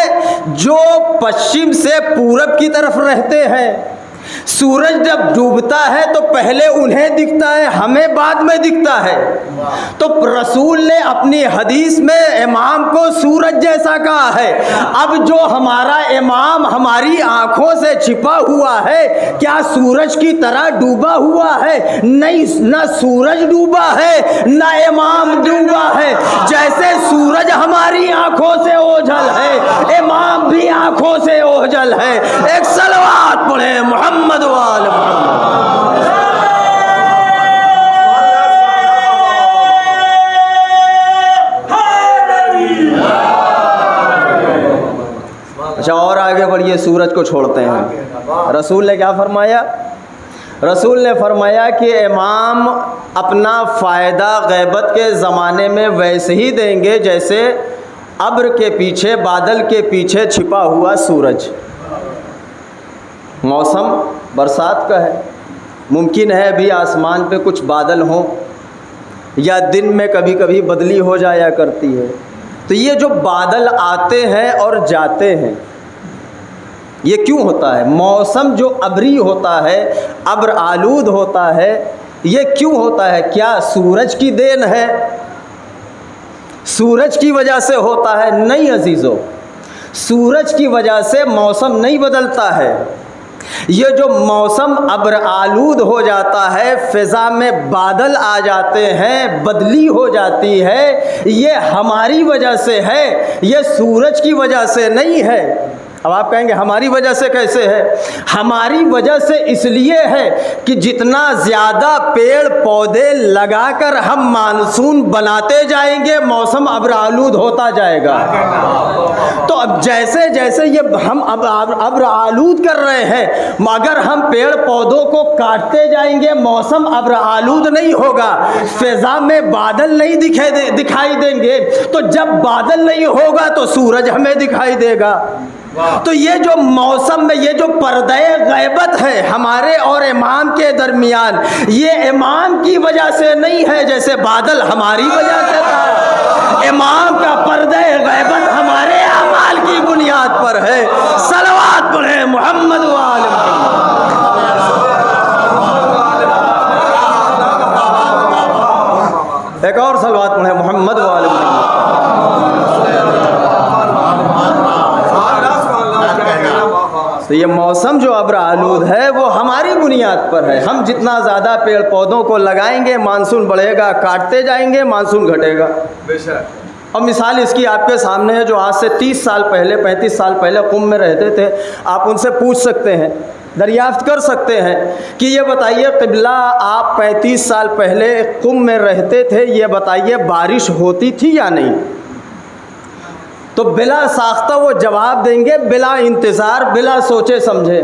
जो पश्चिम से पूरब की तरफ रहते हैं, सूरज जब डूबता है तो पहले उन्हें दिखता है, हमें बाद में दिखता है। तो रसूल ने अपनी हदीस में इमाम को सूरज जैसा कहा है। अब जो हमारा इमाम हमारी आँखों से छिपा हुआ है, क्या सूरज की तरह डूबा हुआ है? नहीं, ना सूरज डूबा है ना इमाम डूबा है। जैसे सूरज हमारी आँखों से ओझल है, इमाम भी आँखों से ओझल है। एक सलवात पढ़े मोहम्मद वाले मोहम्मद। अच्छा, और आगे बढ़िए, सूरज को छोड़ते हैं। रसूल ने क्या फरमाया? रसूल ने फरमाया कि इमाम अपना फ़ायदा ग़ैबत के ज़माने में वैसे ही देंगे जैसे अब्र के पीछे, बादल के पीछे छिपा हुआ सूरज। मौसम बरसात का है, मुमकिन है अभी आसमान पे कुछ बादल हों या दिन में कभी कभी बदली हो जाया करती है। तो ये जो बादल आते हैं और जाते हैं, ये क्यों होता है? मौसम जो अबरी होता है, अब्र आलूद होता है, ये क्यों होता है? क्या सूरज की देन है? सूरज की वजह से होता है? नहीं अजीज़ों, सूरज की वजह से मौसम नहीं बदलता है। ये जो मौसम अब्र आलूद हो जाता है, फ़िज़ा में बादल आ जाते हैं, बदली हो जाती है, ये हमारी वजह से है, ये सूरज की वजह से नहीं है। अब आप कहेंगे हमारी वजह से कैसे है? हमारी वजह से इसलिए है कि जितना ज़्यादा पेड़ पौधे लगाकर हम मानसून बनाते जाएंगे, मौसम अब्र आलूद होता जाएगा। तो अब जैसे जैसे ये हम अब अब्र आलूद कर रहे हैं, मगर हम पेड़ पौधों को काटते जाएंगे, मौसम अब्र आलूद नहीं होगा, फ़िज़ा में बादल नहीं दिखाई देंगे। तो जब बादल नहीं होगा तो सूरज हमें दिखाई देगा। तो ये जो मौसम में ये जो पर्दे गैबत है हमारे और इमाम के दरमियान, ये इमाम की वजह से नहीं है जैसे बादल हमारी वजह से था। इमाम का पर्दे गैबत हमारे अमाल की बुनियाद पर है। सलवात पढ़े मोहम्मद व आले मोहम्मद। एक और सलवात पढ़े मोहम्मद व आले मोहम्मद। तो ये मौसम जो अब्र आलूद है वो हमारी बुनियाद पर है। हम जितना ज़्यादा पेड़ पौधों को लगाएंगे मानसून बढ़ेगा, काटते जाएंगे मानसून घटेगा। और मिसाल इसकी आपके सामने है, जो आज से 30 साल पहले 35 साल पहले कुंभ में रहते थे, आप उनसे पूछ सकते हैं, दरियाफ्त कर सकते हैं कि ये बताइए क़िबला आप 35 साल पहले कुंभ में रहते थे, ये बताइए बारिश होती थी या नहीं? तो बिला साख्ता वो जवाब देंगे, बिला इंतज़ार, बिला सोचे समझे।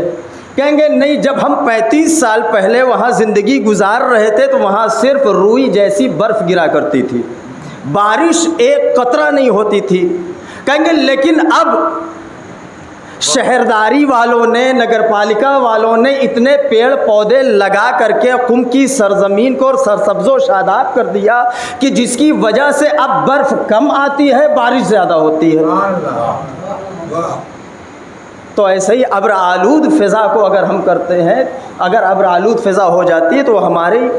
कहेंगे नहीं, जब हम 35 साल पहले वहाँ ज़िंदगी गुजार रहे थे तो वहाँ सिर्फ रुई जैसी बर्फ़ गिरा करती थी, बारिश एक कतरा नहीं होती थी। कहेंगे लेकिन अब शहरदारी वालों ने, नगरपालिका वालों ने इतने पेड़ पौधे लगा करके कुंभ की सरजमीन को सरसब्ज़ो शादाब कर दिया कि जिसकी वजह से अब बर्फ़ कम आती है, बारिश ज़्यादा होती है। तो ऐसे ही अब्र आलूद फ़िज़ा को अगर हम करते हैं, अगर अब्र आलूद फ़िज़ा हो जाती है तो हमारी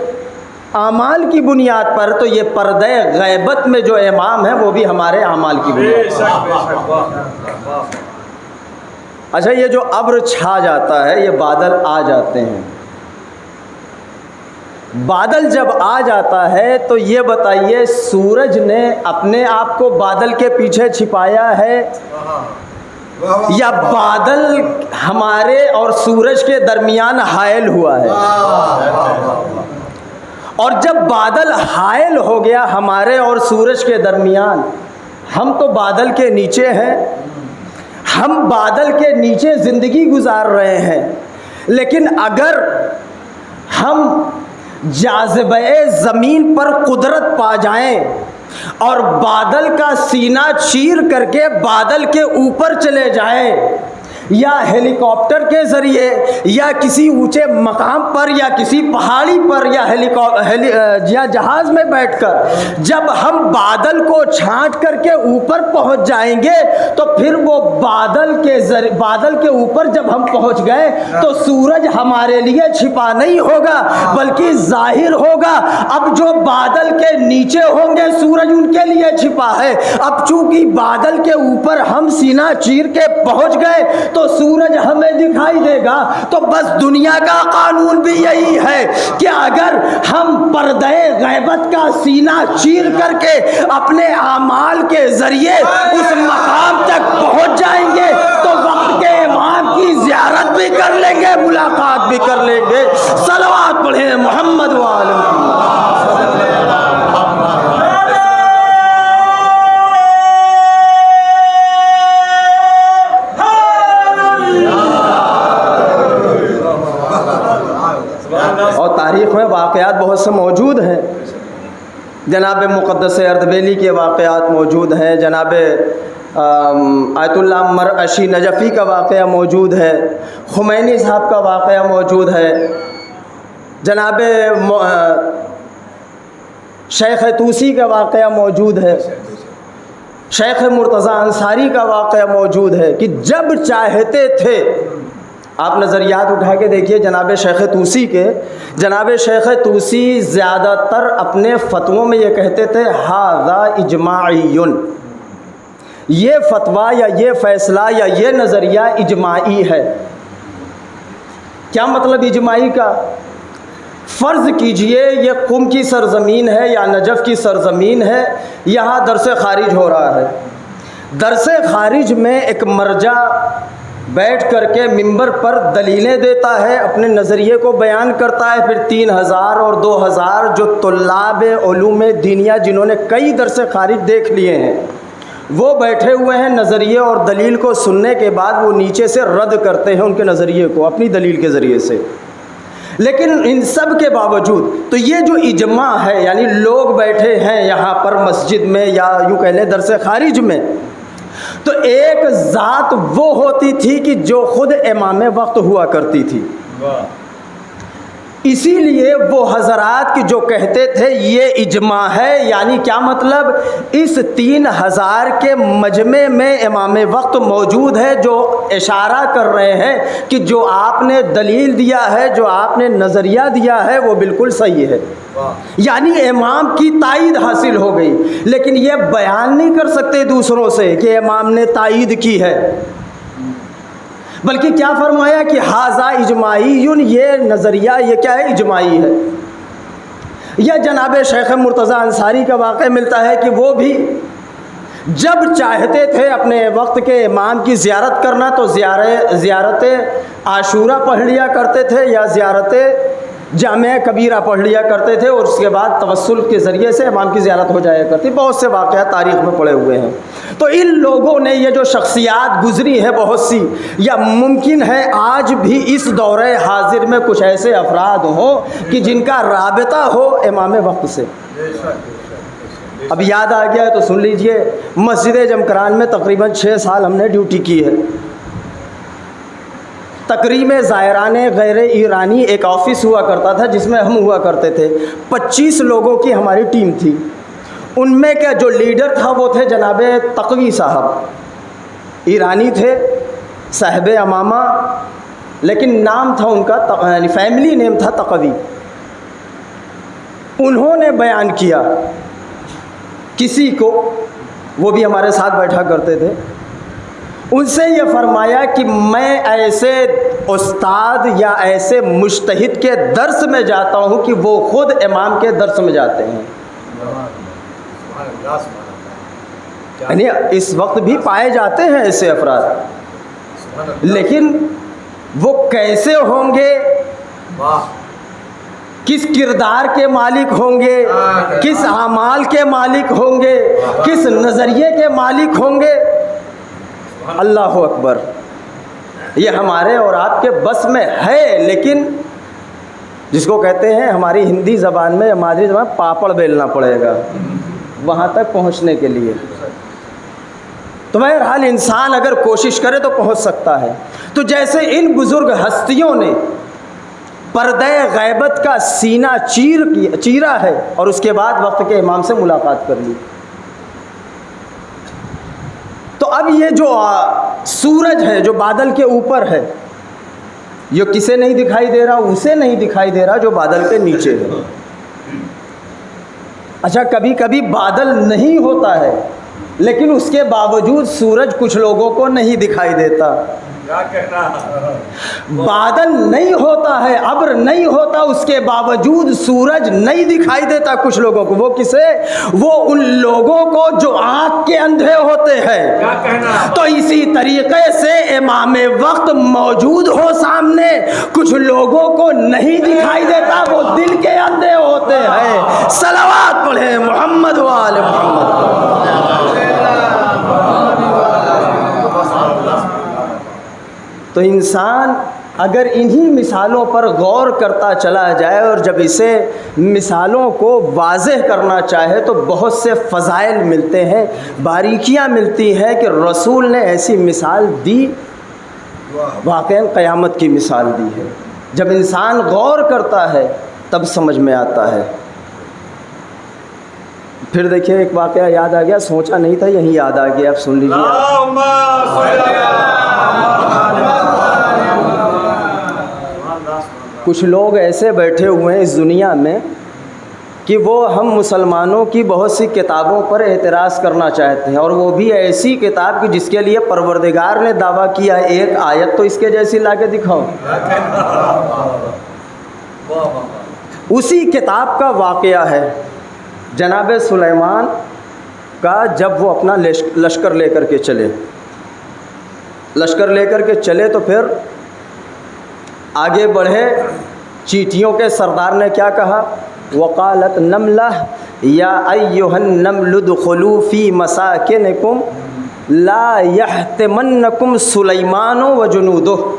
आमाल की बुनियाद पर, तो ये पर्दे गैबत में जो इमाम है वो भी हमारे आमाल की बुनियाद पर। अच्छा, ये जो अब्र छा जाता है, ये बादल आ जाते हैं। बादल जब आ जाता है तो ये बताइए सूरज ने अपने आप को बादल के पीछे छिपाया है या बादल हमारे और सूरज के दरमियान हायल हुआ है? और जब बादल हायल हो गया हमारे और सूरज के दरमियान, हम तो बादल के नीचे हैं, हम बादल के नीचे ज़िंदगी गुजार रहे हैं। लेकिन अगर हम जाज़िबे ज़मीन पर कुदरत पा जाएं और बादल का सीना चीर करके बादल के ऊपर चले जाएं, या हेलीकॉप्टर के ज़रिए या किसी ऊंचे मकाम पर या किसी पहाड़ी पर या जहाज़ में बैठकर जब हम बादल को छांट करके ऊपर पहुंच जाएंगे, तो फिर वो बादल के ऊपर जब हम पहुंच गए तो सूरज हमारे लिए छिपा नहीं होगा बल्कि जाहिर होगा। अब जो बादल के नीचे होंगे सूरज उनके लिए छिपा है। अब चूंकि बादल के ऊपर हम सीना चीर के पहुंच गए तो सूरज हमें दिखाई देगा। तो बस दुनिया का कानून भी यही है कि अगर हम पर्दे गैबत का सीना चीर करके अपने आमाल के जरिए उस मकाम तक पहुंच जाएंगे तो वक्त के इमाम की ज़ियारत भी कर लेंगे, मुलाकात भी कर लेंगे। सलवात पढ़े मोहम्मद व आले मोहम्मद। और तारीख़ में वाक़यात बहुत से मौजूद हैं। जनाब मुक़द्दस अर्दबेली के वाक़यात मौजूद हैं, जनाब आयतुल्लाह मरअशी नजफ़ी का वाक़या मौजूद है, खुमैनी साहब का वाक़या मौजूद है, जनाब शेख तूसी का वाक़या मौजूद है, शेख मुर्तज़ा अंसारी का वाक़या मौजूद है कि जब चाहते थे, आप नज़रियात उठा के देखिए जनाब शेख तूसी के, जनाब शेख तूसी ज़्यादातर अपने फ़तवों में ये कहते थे हाज़ा इजमाईयुन, ये फ़तवा या ये फ़ैसला या ये नज़रिया इजमाई है। क्या मतलब इजमाई का? फ़र्ज़ कीजिए ये कुम की सरज़मीन है या नजफ़ की सरज़मीन है, यहाँ दरस ख़ारिज हो रहा है। दरस ख़ारिज में एक मर्जा बैठ करके मिंबर पर दलीलें देता है, अपने नज़रिए को बयान करता है, फिर 3000 और 2000 जो तुल्लाब उलूम दीनिया जिन्होंने कई दरस ख़ारिज देख लिए हैं वो बैठे हुए हैं। नज़रिए और दलील को सुनने के बाद वो नीचे से रद्द करते हैं उनके नज़रिए को अपनी दलील के ज़रिए से। लेकिन इन सब के बावजूद तो ये जो इजमा है, यानी लोग बैठे हैं यहाँ पर मस्जिद में या यूँ कह लें दरस ख़ारिज में, तो एक ज़ात वो होती थी कि जो खुद इमाम वक्त हुआ करती थी। इसीलिए वो हज़रात की जो कहते थे ये इजमा है, यानी क्या मतलब, इस 3000 के मजमे में इमाम वक्त मौजूद है, जो इशारा कर रहे हैं कि जो आपने दलील दिया है, जो आपने नज़रिया दिया है वो बिल्कुल सही है। यानी इमाम की तायीद हासिल हो गई। लेकिन ये बयान नहीं कर सकते दूसरों से कि इमाम ने तायीद की है, बल्कि क्या फरमाया कि हाजा इजमाईयुन, ये नज़रिया ये क्या है, इजमाई है। यह जनाब शेख मुर्तज़ा अंसारी का वाक़या मिलता है कि वो भी जब चाहते थे अपने वक्त के इमाम की ज़ियारत करना तो ज़ियारत आशूरा पढ़ लिया करते थे या ज़ियारत जामे कबीरा पढ़ लिया करते थे, और उसके बाद तवस्सुल के ज़रिए से इमाम की ज़ियारत हो जाया करती। बहुत से वाक़यात तारीख़ में पड़े हुए हैं। तो इन लोगों ने ये जो शख्सियात गुज़री है बहुत सी, या मुमकिन है आज भी इस दौरे हाजिर में कुछ ऐसे अफराद हों कि जिनका राबिता हो इमाम वक्त से। अब याद आ गया है तो सुन लीजिए, मस्जिद जमकरान में तकरीबन 6 साल हमने ड्यूटी की है। तकरीब ज़ायरान गैर ईरानी एक ऑफ़िस हुआ करता था जिसमें हम हुआ करते थे। 25 लोगों की हमारी टीम थी। उनमें क्या जो लीडर था वो थे जनाब तक़वी साहब, ईरानी थे, साहिब अमामा, लेकिन नाम था उनका फैमिली नेम था तक़वी। उन्होंने बयान किया किसी को, वो भी हमारे साथ बैठा करते थे, उनसे ये फरमाया कि मैं ऐसे उस्ताद या ऐसे मुज्तहिद के दर्स में जाता हूँ कि वो ख़ुद इमाम के दर्स में जाते हैं। यानी इस वक्त भी पाए जाते हैं ऐसे अफराद, लेकिन वो कैसे होंगे, किस किरदार के मालिक होंगे, किस आमाल के मालिक होंगे, किस नज़रिए के मालिक होंगे, अल्लाह अकबर, ये हमारे और आपके बस में है। लेकिन जिसको कहते हैं हमारी हिंदी ज़बान में या मादरी ज़बान, पापड़ बेलना पड़ेगा वहाँ तक पहुँचने के लिए। तो बहरहाल इंसान अगर कोशिश करे तो पहुँच सकता है। तो जैसे इन बुज़ुर्ग हस्तियों ने पर्दे गैबत का सीना चीरा है और उसके बाद वक्त के इमाम से मुलाकात कर ली। तो अब ये जो सूरज है जो बादल के ऊपर है, ये किसे नहीं दिखाई दे रहा, उसे नहीं दिखाई दे रहा जो बादल के नीचे है। अच्छा, कभी कभी बादल नहीं होता है लेकिन उसके बावजूद सूरज कुछ लोगों को नहीं दिखाई देता। क्या कहना, बादल नहीं होता है, अब्र नहीं होता, उसके बावजूद सूरज नहीं दिखाई देता कुछ लोगों को। वो किसे? वो उन लोगों को जो आँख के अंधे होते हैं। क्या कहना? तो इसी तरीके से इमाम वक्त मौजूद हो सामने, कुछ लोगों को नहीं दिखाई देता, वो दिल के अंधे होते हैं। सलावत पढ़े मोहम्मद वाले मोहम्मद। तो इंसान अगर इन्हीं मिसालों पर गौर करता चला जाए और जब इसे मिसालों को वाज़ेह करना चाहे तो बहुत से फ़ज़ाइल मिलते हैं, बारीकियां मिलती हैं कि रसूल ने ऐसी मिसाल दी, वाक़ई क़यामत की मिसाल दी है। जब इंसान गौर करता है तब समझ में आता है। फिर देखिए एक वाक़या याद आ गया, सोचा नहीं था, यही याद आ गया, आप सुन लीजिए। कुछ लोग ऐसे बैठे हुए हैं इस दुनिया में कि वो हम मुसलमानों की बहुत सी किताबों पर एतराज़ करना चाहते हैं, और वो भी ऐसी किताब की जिसके लिए परवरदिगार ने दावा किया है एक आयत तो इसके जैसी ला के दिखाओ। उसी किताब का वाक़या है जनाब सुलेमान का, जब वो अपना लश्कर लेकर के चले, लश्कर लेकर के चले तो फिर आगे बढ़े। चींटियों के सरदार ने क्या कहा? वक़ालत नमला या अय्युहन नमलु दुखुलू फ़ी मसाकिनिकुम ला यहतिमन्नकुम सुलैमानो व जुनूदुहु।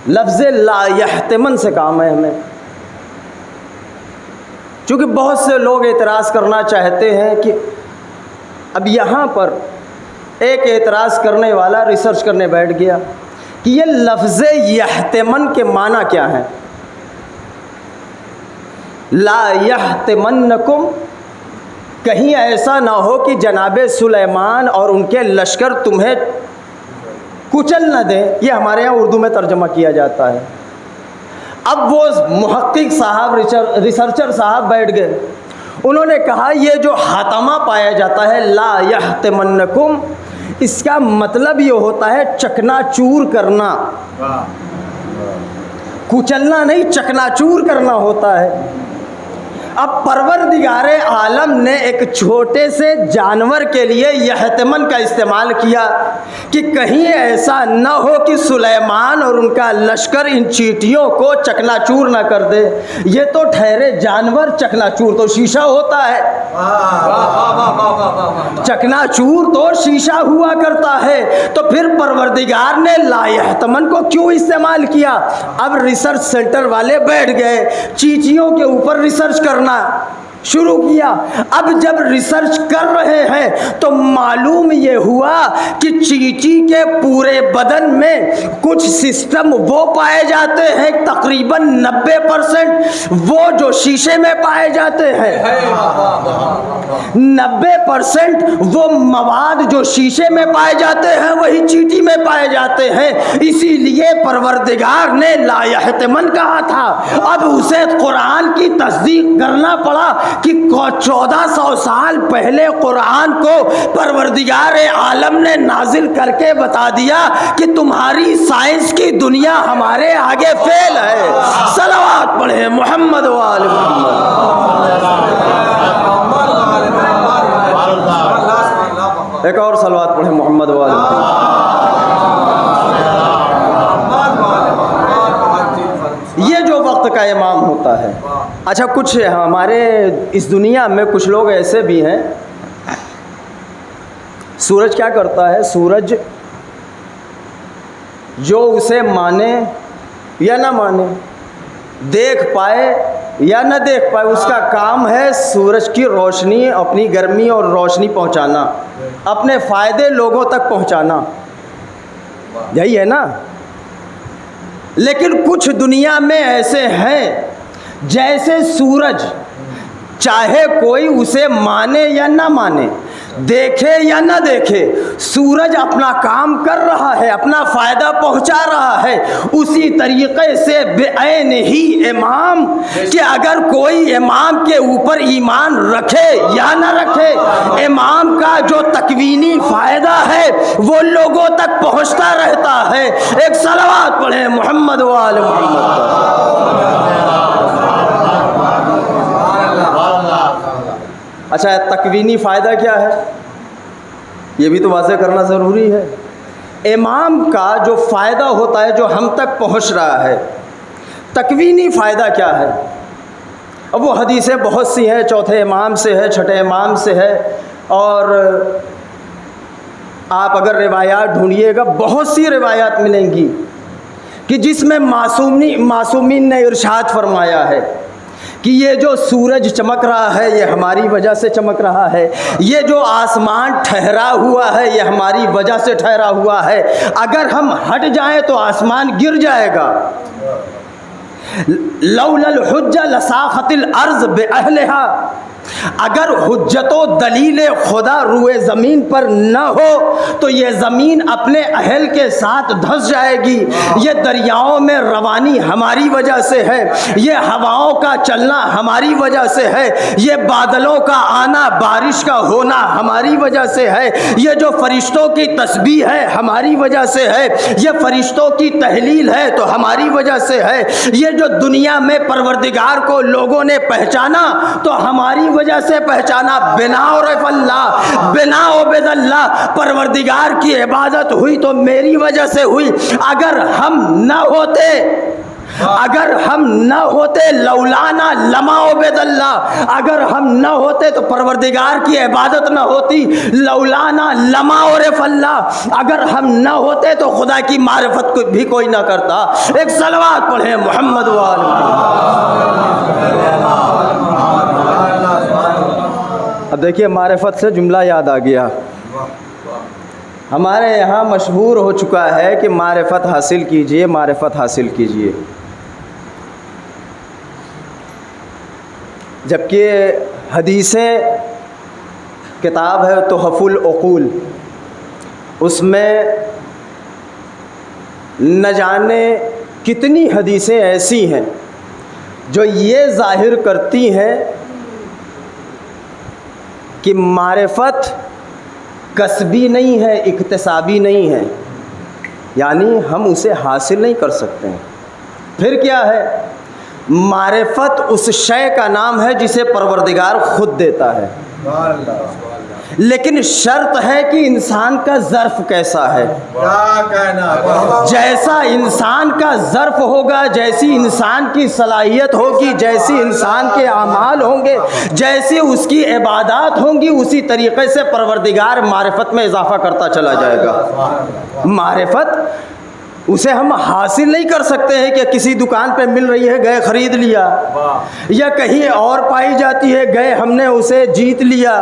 लफ्ज़ ला यहतिमन से काम है हमें, चूँकि बहुत से लोग एतराज़ करना चाहते हैं कि अब यहाँ पर एक एतराज़ करने वाला रिसर्च करने बैठ गया कि ये लफ्ज़ यहतमन के माना क्या है। ला यहतमन्नकुम, कहीं ऐसा ना हो कि जनाब सुलेमान और उनके लश्कर तुम्हें कुचल न दें। ये हमारे यहाँ उर्दू में तर्जमा किया जाता है। अब वो मुहक्किक साहब, रिसर्चर साहब बैठ गए। उन्होंने कहा ये जो हातमा पाया जाता है ला यहतमन्नकुम, इसका मतलब ये होता है चकनाचूर करना, कुचलना नहीं, चकनाचूर करना होता है। अब परवरदिगारे आलम ने एक छोटे से जानवर के लिए यहतमन का इस्तेमाल किया कि कहीं ऐसा न हो कि सुलेमान और उनका लश्कर इन चींटियों को चकनाचूर ना कर दे। ये तो ठहरे जानवर, चकनाचूर तो शीशा होता है, चकनाचूर तो शीशा हुआ करता है। तो फिर परवरदिगार ने ला यहतमन को क्यों इस्तेमाल किया। अब रिसर्च सेंटर वाले बैठ गए, चींटियों के ऊपर रिसर्च करना शुरू किया। अब जब रिसर्च कर रहे हैं तो मालूम ये हुआ कि चींटी के पूरे बदन में कुछ सिस्टम वो पाए जाते हैं, तकरीबन 90% वो जो शीशे में पाए जाते हैं, 90% वो मवाद जो शीशे में पाए जाते हैं वही चींटी में पाए जाते हैं। इसीलिए परवरदिगार ने ला यहतमन कहा था। अब उसे कुरान की तस्दीक करना पड़ा कि 1400 साल पहले कुरान को परवरदिगार आलम ने नाजिल करके बता दिया कि तुम्हारी साइंस की दुनिया हमारे आगे फेल है। सलावत पढ़े मोहम्मद व आले मोहम्मद। एक और सलावत पढ़े मोहम्मद व आले मोहम्मद। ये जो वक्त का इमाम होता है। अच्छा, कुछ हमारे इस दुनिया में कुछ लोग ऐसे भी हैं, सूरज क्या करता है, सूरज जो उसे माने या ना माने, देख पाए या ना देख पाए, उसका काम है सूरज की रोशनी, अपनी गर्मी और रोशनी पहुंचाना, अपने फ़ायदे लोगों तक पहुंचाना, यही है ना। लेकिन कुछ दुनिया में ऐसे हैं जैसे सूरज, चाहे कोई उसे माने या ना माने, देखे या ना देखे, सूरज अपना काम कर रहा है, अपना फ़ायदा पहुंचा रहा है। उसी तरीक़े से बेऐन ही इमाम, कि अगर कोई इमाम के ऊपर ईमान रखे या ना रखे, इमाम का जो तकवीनी फ़ायदा है वो लोगों तक पहुंचता रहता है। एक सलावत पढ़े मोहम्मद व आले मोहम्मद। अच्छा, तकवीनी फ़ायदा क्या है ये भी तो वाज़ेह करना ज़रूरी है। इमाम का जो फ़ायदा होता है, जो हम तक पहुंच रहा है, तकवीनी फ़ायदा क्या है। अब वो हदीसें बहुत सी हैं, चौथे इमाम से है, छठे इमाम से है, और आप अगर रिवायात ढूंढिएगा बहुत सी रिवायात मिलेंगी कि जिसमें मासूमीन ने इरशाद फरमाया है कि ये जो सूरज चमक रहा है ये हमारी वजह से चमक रहा है, ये जो आसमान ठहरा हुआ है ये हमारी वजह से ठहरा हुआ है, अगर हम हट जाएं तो आसमान गिर जाएगा। लौलल हुज्जा लसाखतिल अर्ज़ बेअहलिहा, अगर हुज्जतो दलील खुदा रुए ज़मीन पर न हो तो ये ज़मीन अपने अहल के साथ धंस जाएगी। ये दरियाओं में रवानी हमारी वजह से है, ये हवाओं का चलना हमारी वजह से है, ये बादलों का आना, बारिश का होना हमारी वजह से है, ये जो फरिश्तों की तस्बीह है हमारी वजह से है, ये फरिश्तों की तहलील है तो हमारी वजह से है, ये जो दुनिया में परवरदिगार को लोगों ने पहचाना तो हमारी वजह से पहचाना। बिनाओ रफ़ल्लाह, बिनाओ बेदल्लाह, परवरदिगार की इबादत हुई तो मेरी वजह से हुई। अगर हम न होते लौलाना लमाओ बेदल्लाह, अगर हम न होते तो परवरदिगार की इबादत न होती। लौलाना लमाओ रफ़ल्लाह, अगर हम न होते तो खुदा की मारिफत को भी कोई ना करता। एक सलवात पढ़े मोहम्मद व आले मोहम्मद। अब देखिए, मारिफत से जुमला याद आ गया। हमारे यहाँ मशहूर हो चुका है कि मारिफत हासिल कीजिए, मारिफत हासिल कीजिए, जबकि हदीसें किताब है तुहफ़ुल उक़ूल, उसमें न जाने कितनी हदीसें ऐसी हैं जो ये ज़ाहिर करती हैं कि मारिफत कसबी नहीं है, इक्तिसाबी नहीं है, यानी हम उसे हासिल नहीं कर सकते हैं। फिर क्या है? मारिफत उस शय का नाम है जिसे परवरदिगार खुद देता है, लेकिन शर्त है कि इंसान का ज़र्फ़ कैसा है। जैसा इंसान का ज़र्फ़ होगा, जैसी इंसान की सलाहियत होगी, जैसी इंसान के आमाल होंगे, जैसी उसकी इबादत होंगी, उसी तरीक़े से परवरदिगार मारिफत में इजाफ़ा करता चला जाएगा। मारिफत उसे हम हासिल नहीं कर सकते हैं कि किसी दुकान पे मिल रही है गए ख़रीद लिया, या कहीं और पाई जाती है गए हमने उसे जीत लिया,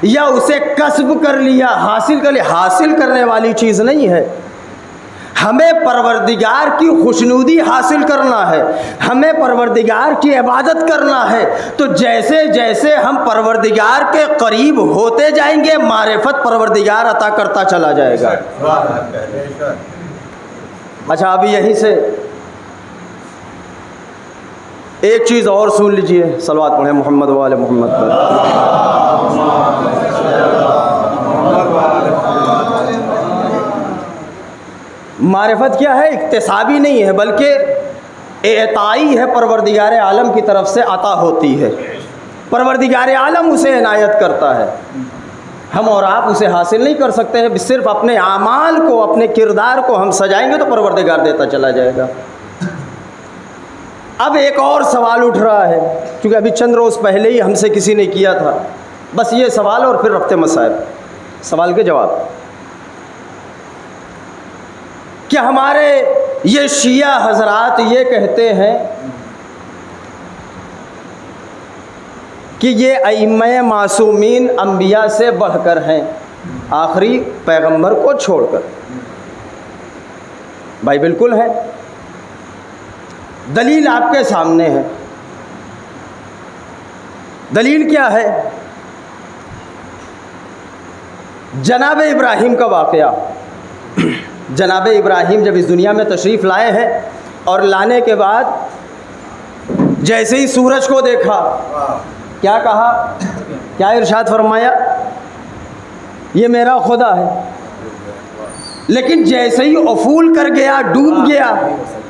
या उसे कस्ब कर लिया, हासिल कर लिया। हासिल करने वाली चीज़ नहीं है। हमें परवरदिगार की खुशनुदी हासिल करना है, हमें परवरदिगार की इबादत करना है। तो जैसे जैसे हम परवरदिगार के करीब होते जाएंगे, मारिफत परवरदिगार अता करता चला जाएगा। अच्छा, अभी यहीं से एक चीज़ और सुन लीजिए, सलवात पढ़ें मोहम्मद वाले मोहम्मद पर। मारिफत क्या है? इक्तिसाबी नहीं है, बल्कि एताई है, परवरदिगार आलम की तरफ से अता होती है। परवरदिगार आलम उसे इनायत करता है, हम और आप उसे हासिल नहीं कर सकते हैं। सिर्फ अपने आमाल को, अपने किरदार को हम सजाएंगे तो परवरदिगार देता चला जाएगा। अब एक और सवाल उठ रहा है, क्योंकि अभी चंद रोज़ पहले ही हमसे किसी ने किया था, बस ये सवाल और फिर रफ्ते मसाइल, सवाल के जवाब। क्या हमारे ये शिया हजरात ये कहते हैं कि ये अइम्मे मासूमीन अंबिया से बढ़कर हैं, आखिरी पैगंबर को छोड़कर? भाई बिल्कुल है, दलील आपके सामने है। दलील क्या है? जनाब इब्राहीम का वाक़या। जनाब इब्राहीम जब इस दुनिया में तशरीफ़ लाए हैं और लाने के बाद जैसे ही सूरज को देखा, क्या कहा, क्या इरशाद फरमाया? ये मेरा खुदा है। लेकिन जैसे ही अफूल कर गया, डूब गया,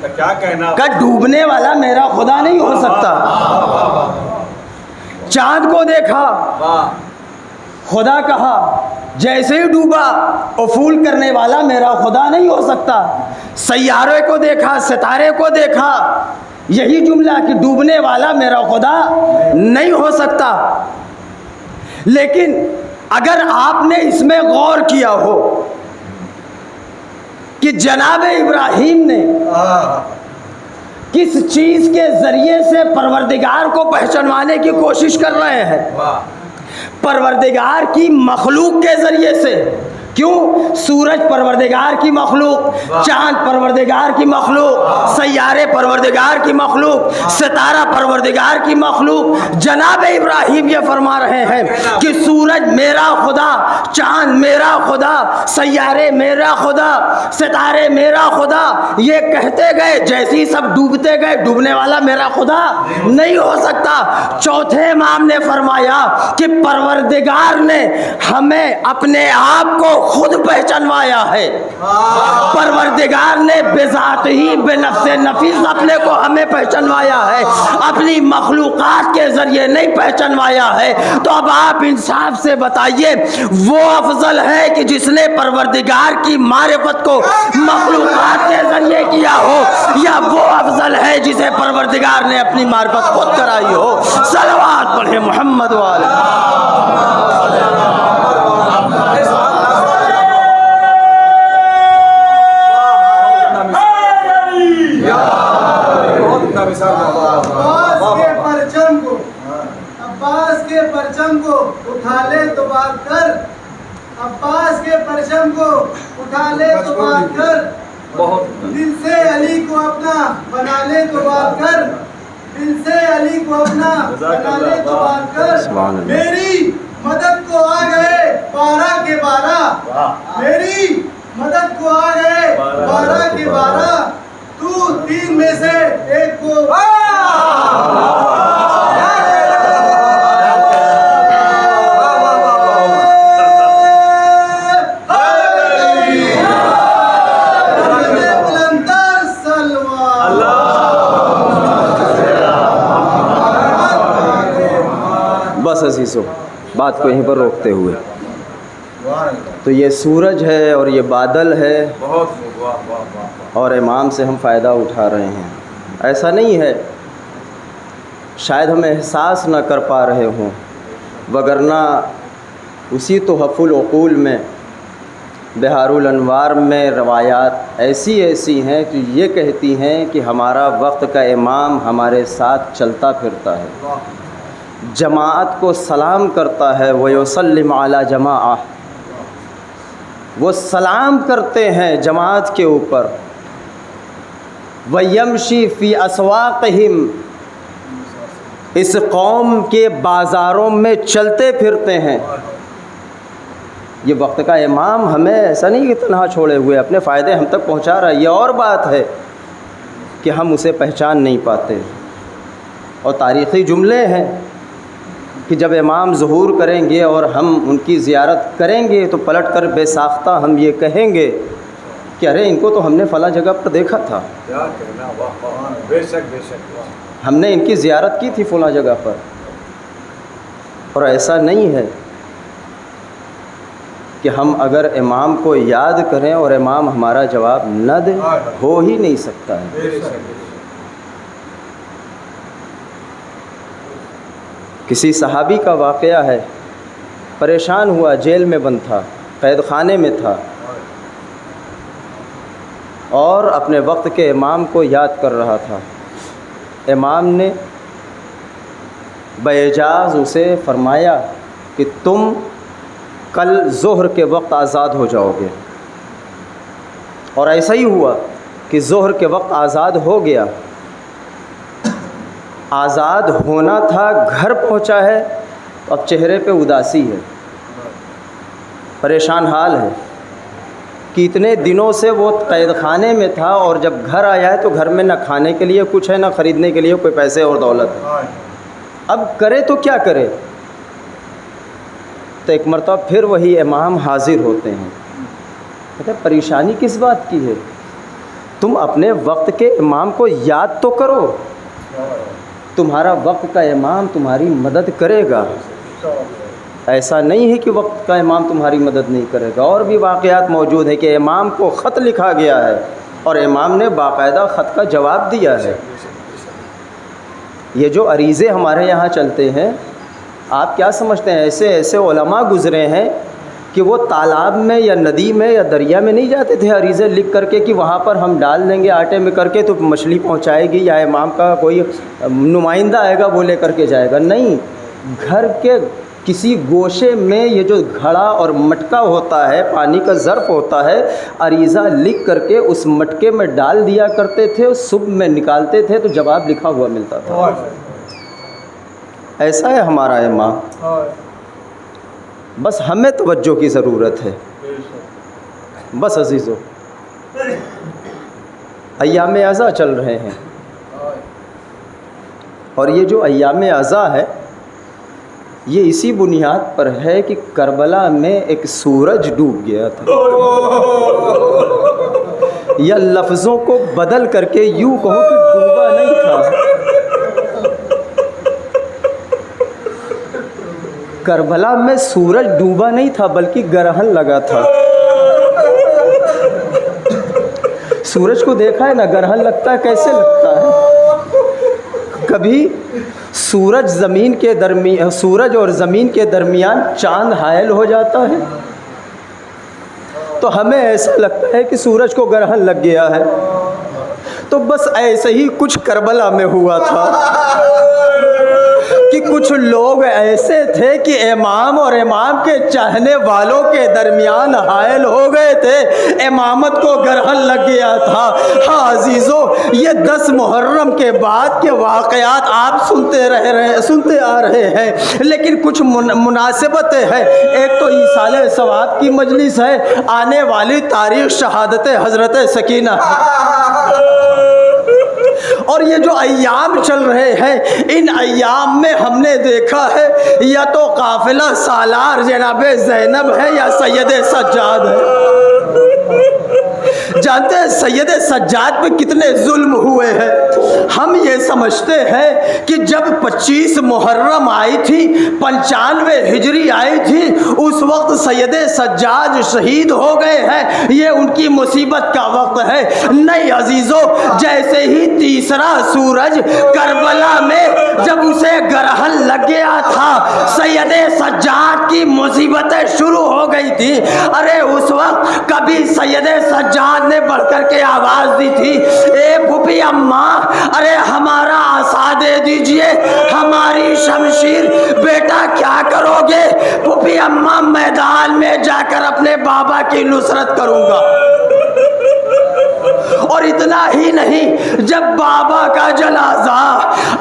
क्या कहना, का डूबने वाला मेरा खुदा नहीं हो सकता। चांद को देखा, खुदा कहा, जैसे ही डूबा, अफूल करने वाला मेरा खुदा नहीं हो सकता। सैयारे को देखा, सितारे को देखा, यही जुमला कि डूबने वाला मेरा खुदा नहीं हो सकता। लेकिन अगर आपने इसमें गौर किया हो कि जनाब इब्राहीम ने किस चीज़ के ज़रिए से परवरदिगार को पहचानवाने की कोशिश कर रहे हैं, परवरदिगार की मखलूक के ज़रिए से। क्यों? सूरज परवरदिगार की मखलूक, चाँद परवरदिगार की मखलूक, सैयारे परवरदिगार की मखलूक, सितारा परवरदिगार की मखलूक। जनाब इब्राहीम ये फरमा रहे हैं कि सूरज मेरा खुदा, चाँद मेरा खुदा, सैयारे मेरा खुदा, सितारे मेरा खुदा। ये कहते गए, जैसे ही सब डूबते गए, डूबने वाला मेरा खुदा नहीं हो सकता। चौथे इमाम ने फरमाया कि परवरदिगार ने हमें अपने आप को खुद पहचानवाया है। परवरदिगार ने बेजात ही बेनफ्से नफीस अपने को हमें पहचानवाया है, अपनी मखलूक़ात के ज़रिए नहीं पहचानवाया है। तो अब आप इंसाफ से बताइए, वो अफजल है कि जिसने परवरदिगार की मारिफत को मखलूक़ात के ज़रिए किया हो, या वो अफजल है जिसे परवरदिगार ने अपनी मारिफत खुद कराई हो? सलवात पढ़े मोहम्मद वाले। अब्बास के परचम को उठा ले तो बात कर, अब्बास के परचम को उठा ले तो बात कर, दिल से अली को अपना बना ले तो बात कर, दिल से अली को अपना बना ले तो बात कर। मेरी मदद को आ गए 12 के 12, मेरी मदद को आ गए 12 के 12, तू 3 में से एक को बस अजीज़ों, बात को यहीं पर रोकते हुए, तो ये सूरज है और ये बादल है और इमाम से हम फ़ायदा उठा रहे हैं। ऐसा नहीं है, शायद हम एहसास न कर पा रहे हों, वगरना उसी तोहफ़ुल उक़ूल में बिहारुल अनवार में रवायात ऐसी ऐसी हैं कि ये कहती हैं कि हमारा वक्त का इमाम हमारे साथ चलता फिरता है, जमाअत को सलाम करता है, वयुसल्लिम अला जमाआ, वो सलाम करते हैं जमाअत के ऊपर, वयमशी फ़ी अस्वाक़हिम, इस कौम के बाज़ारों में चलते फिरते हैं। ये वक्त का इमाम हमें ऐसा नहीं कि तन्हा छोड़े हुए अपने फ़ायदे हम तक पहुंचा रहा है। ये और बात है कि हम उसे पहचान नहीं पाते, और तारीख़ी जुमले हैं कि जब इमाम ज़ुहूर करेंगे और हम उनकी ज़ियारत करेंगे तो पलट कर बेसाख्ता हम ये कहेंगे कि अरे इनको तो हमने फ़ला जगह पर देखा था, हमने इनकी ज़ियारत की थी फ़ला जगह पर। और ऐसा नहीं है कि हम अगर इमाम को याद करें और इमाम हमारा जवाब न दे, हो ही नहीं सकता है। किसी सहाबी का वाक़या है, परेशान हुआ, जेल में बंद था, कैद खाने में था, और अपने वक्त के इमाम को याद कर रहा था। इमाम ने बेजाज़ उसे फ़रमाया कि तुम कल ज़ोहर के वक्त आज़ाद हो जाओगे, और ऐसा ही हुआ कि ज़ोहर के वक्त आज़ाद हो गया। आज़ाद होना था, घर पहुंचा है, अब चेहरे पे उदासी है, परेशान हाल है कि इतने दिनों से वो कैद खाने में था, और जब घर आया है तो घर में ना खाने के लिए कुछ है, ना ख़रीदने के लिए कोई पैसे और दौलत है। अब करे तो क्या करे? तो एक मरतबा फिर वही इमाम हाज़िर होते हैं, कहते परेशानी किस बात की है? तुम अपने वक्त के इमाम को याद तो करो, तुम्हारा वक्त का इमाम तुम्हारी मदद करेगा। ऐसा नहीं है कि वक्त का इमाम तुम्हारी मदद नहीं करेगा। और भी वाक़यात मौजूद है कि इमाम को ख़त लिखा गया है और इमाम ने बाकायदा ख़त का जवाब दिया है। ये जो अरीज़े हमारे यहाँ चलते हैं, आप क्या समझते हैं ऐसे ऐसे उलमा गुज़रे हैं कि वो तालाब में या नदी में या दरिया में नहीं जाते थे अरीज़े लिख करके कि वहाँ पर हम डाल देंगे आटे में करके तो मछली पहुँचाएगी, या इमाम का कोई नुमाइंदा आएगा वो ले करके जाएगा। नहीं, घर के किसी गोशे में ये जो घड़ा और मटका होता है, पानी का ज़र्फ़ होता है, अरीज़ा लिख करके उस मटके में डाल दिया करते थे, सुबह में निकालते थे तो जवाब लिखा हुआ मिलता था। ऐसा है हमारा इमाम, बस हमें तवज्जो की ज़रूरत है। बस अज़ीज़ों, अय्याम अज़ा चल रहे हैं, और ये जो अय्याम अज़ा है ये इसी बुनियाद पर है कि करबला में एक सूरज डूब गया था, या लफ्ज़ों को बदल करके यूँ कहो कि डूबा नहीं था, करबला में सूरज डूबा नहीं था बल्कि ग्रहण लगा था। सूरज को देखा है ना, ग्रहण लगता है, कैसे लगता है? कभी सूरज और ज़मीन के दरमियान चांद हायल हो जाता है, तो हमें ऐसा लगता है कि सूरज को ग्रहण लग गया है। तो बस ऐसे ही कुछ करबला में हुआ था। कि कुछ लोग ऐसे थे कि इमाम और इमाम के चाहने वालों के दरमियान हायल हो गए थे, इमामत को ग्रहण लग गया था। हाँ अजीज़ों, ये 10 मुहर्रम के बाद के वाक़यात आप सुनते आ रहे हैं, लेकिन कुछ मुनासिबतें हैं। एक तो ईसाले सवाब की मजलिस है, आने वाली तारीख़ शहादत हज़रत सकीना, और ये जो अय्याम चल रहे हैं, इन अय्याम में हमने देखा है या तो काफिला सालार जनाब ज़ैनब है या सैयद सज्जाद है। जानते हैं सैयद सज्जाद पे कितने जुल्म हुए हैं। हम ये समझते हैं कि जब 25 मुहर्रम आई थी, 95 हिजरी आई थी, उस वक्त सैयद सज्जाद शहीद हो गए हैं, ये उनकी मुसीबत का वक्त है। नहीं अजीज़ों, जैसे ही तीसरा सूरज करबला में जब उसे ग्रहण लग गया था, सैयद सज्जाद की मुसीबतें शुरू हो गई थी। अरे उस वक्त कभी सैयद सज्जाद ने बढ़कर के आवाज़ दी थी, ए फूफी अम्मा, अरे हमारा आसा दे दीजिए, हमारी शमशीर। बेटा क्या करोगे? फूफी अम्मा, मैदान में जाकर अपने बाबा की नुसरत करूँगा। और इतना ही नहीं, जब बाबा का जनाजा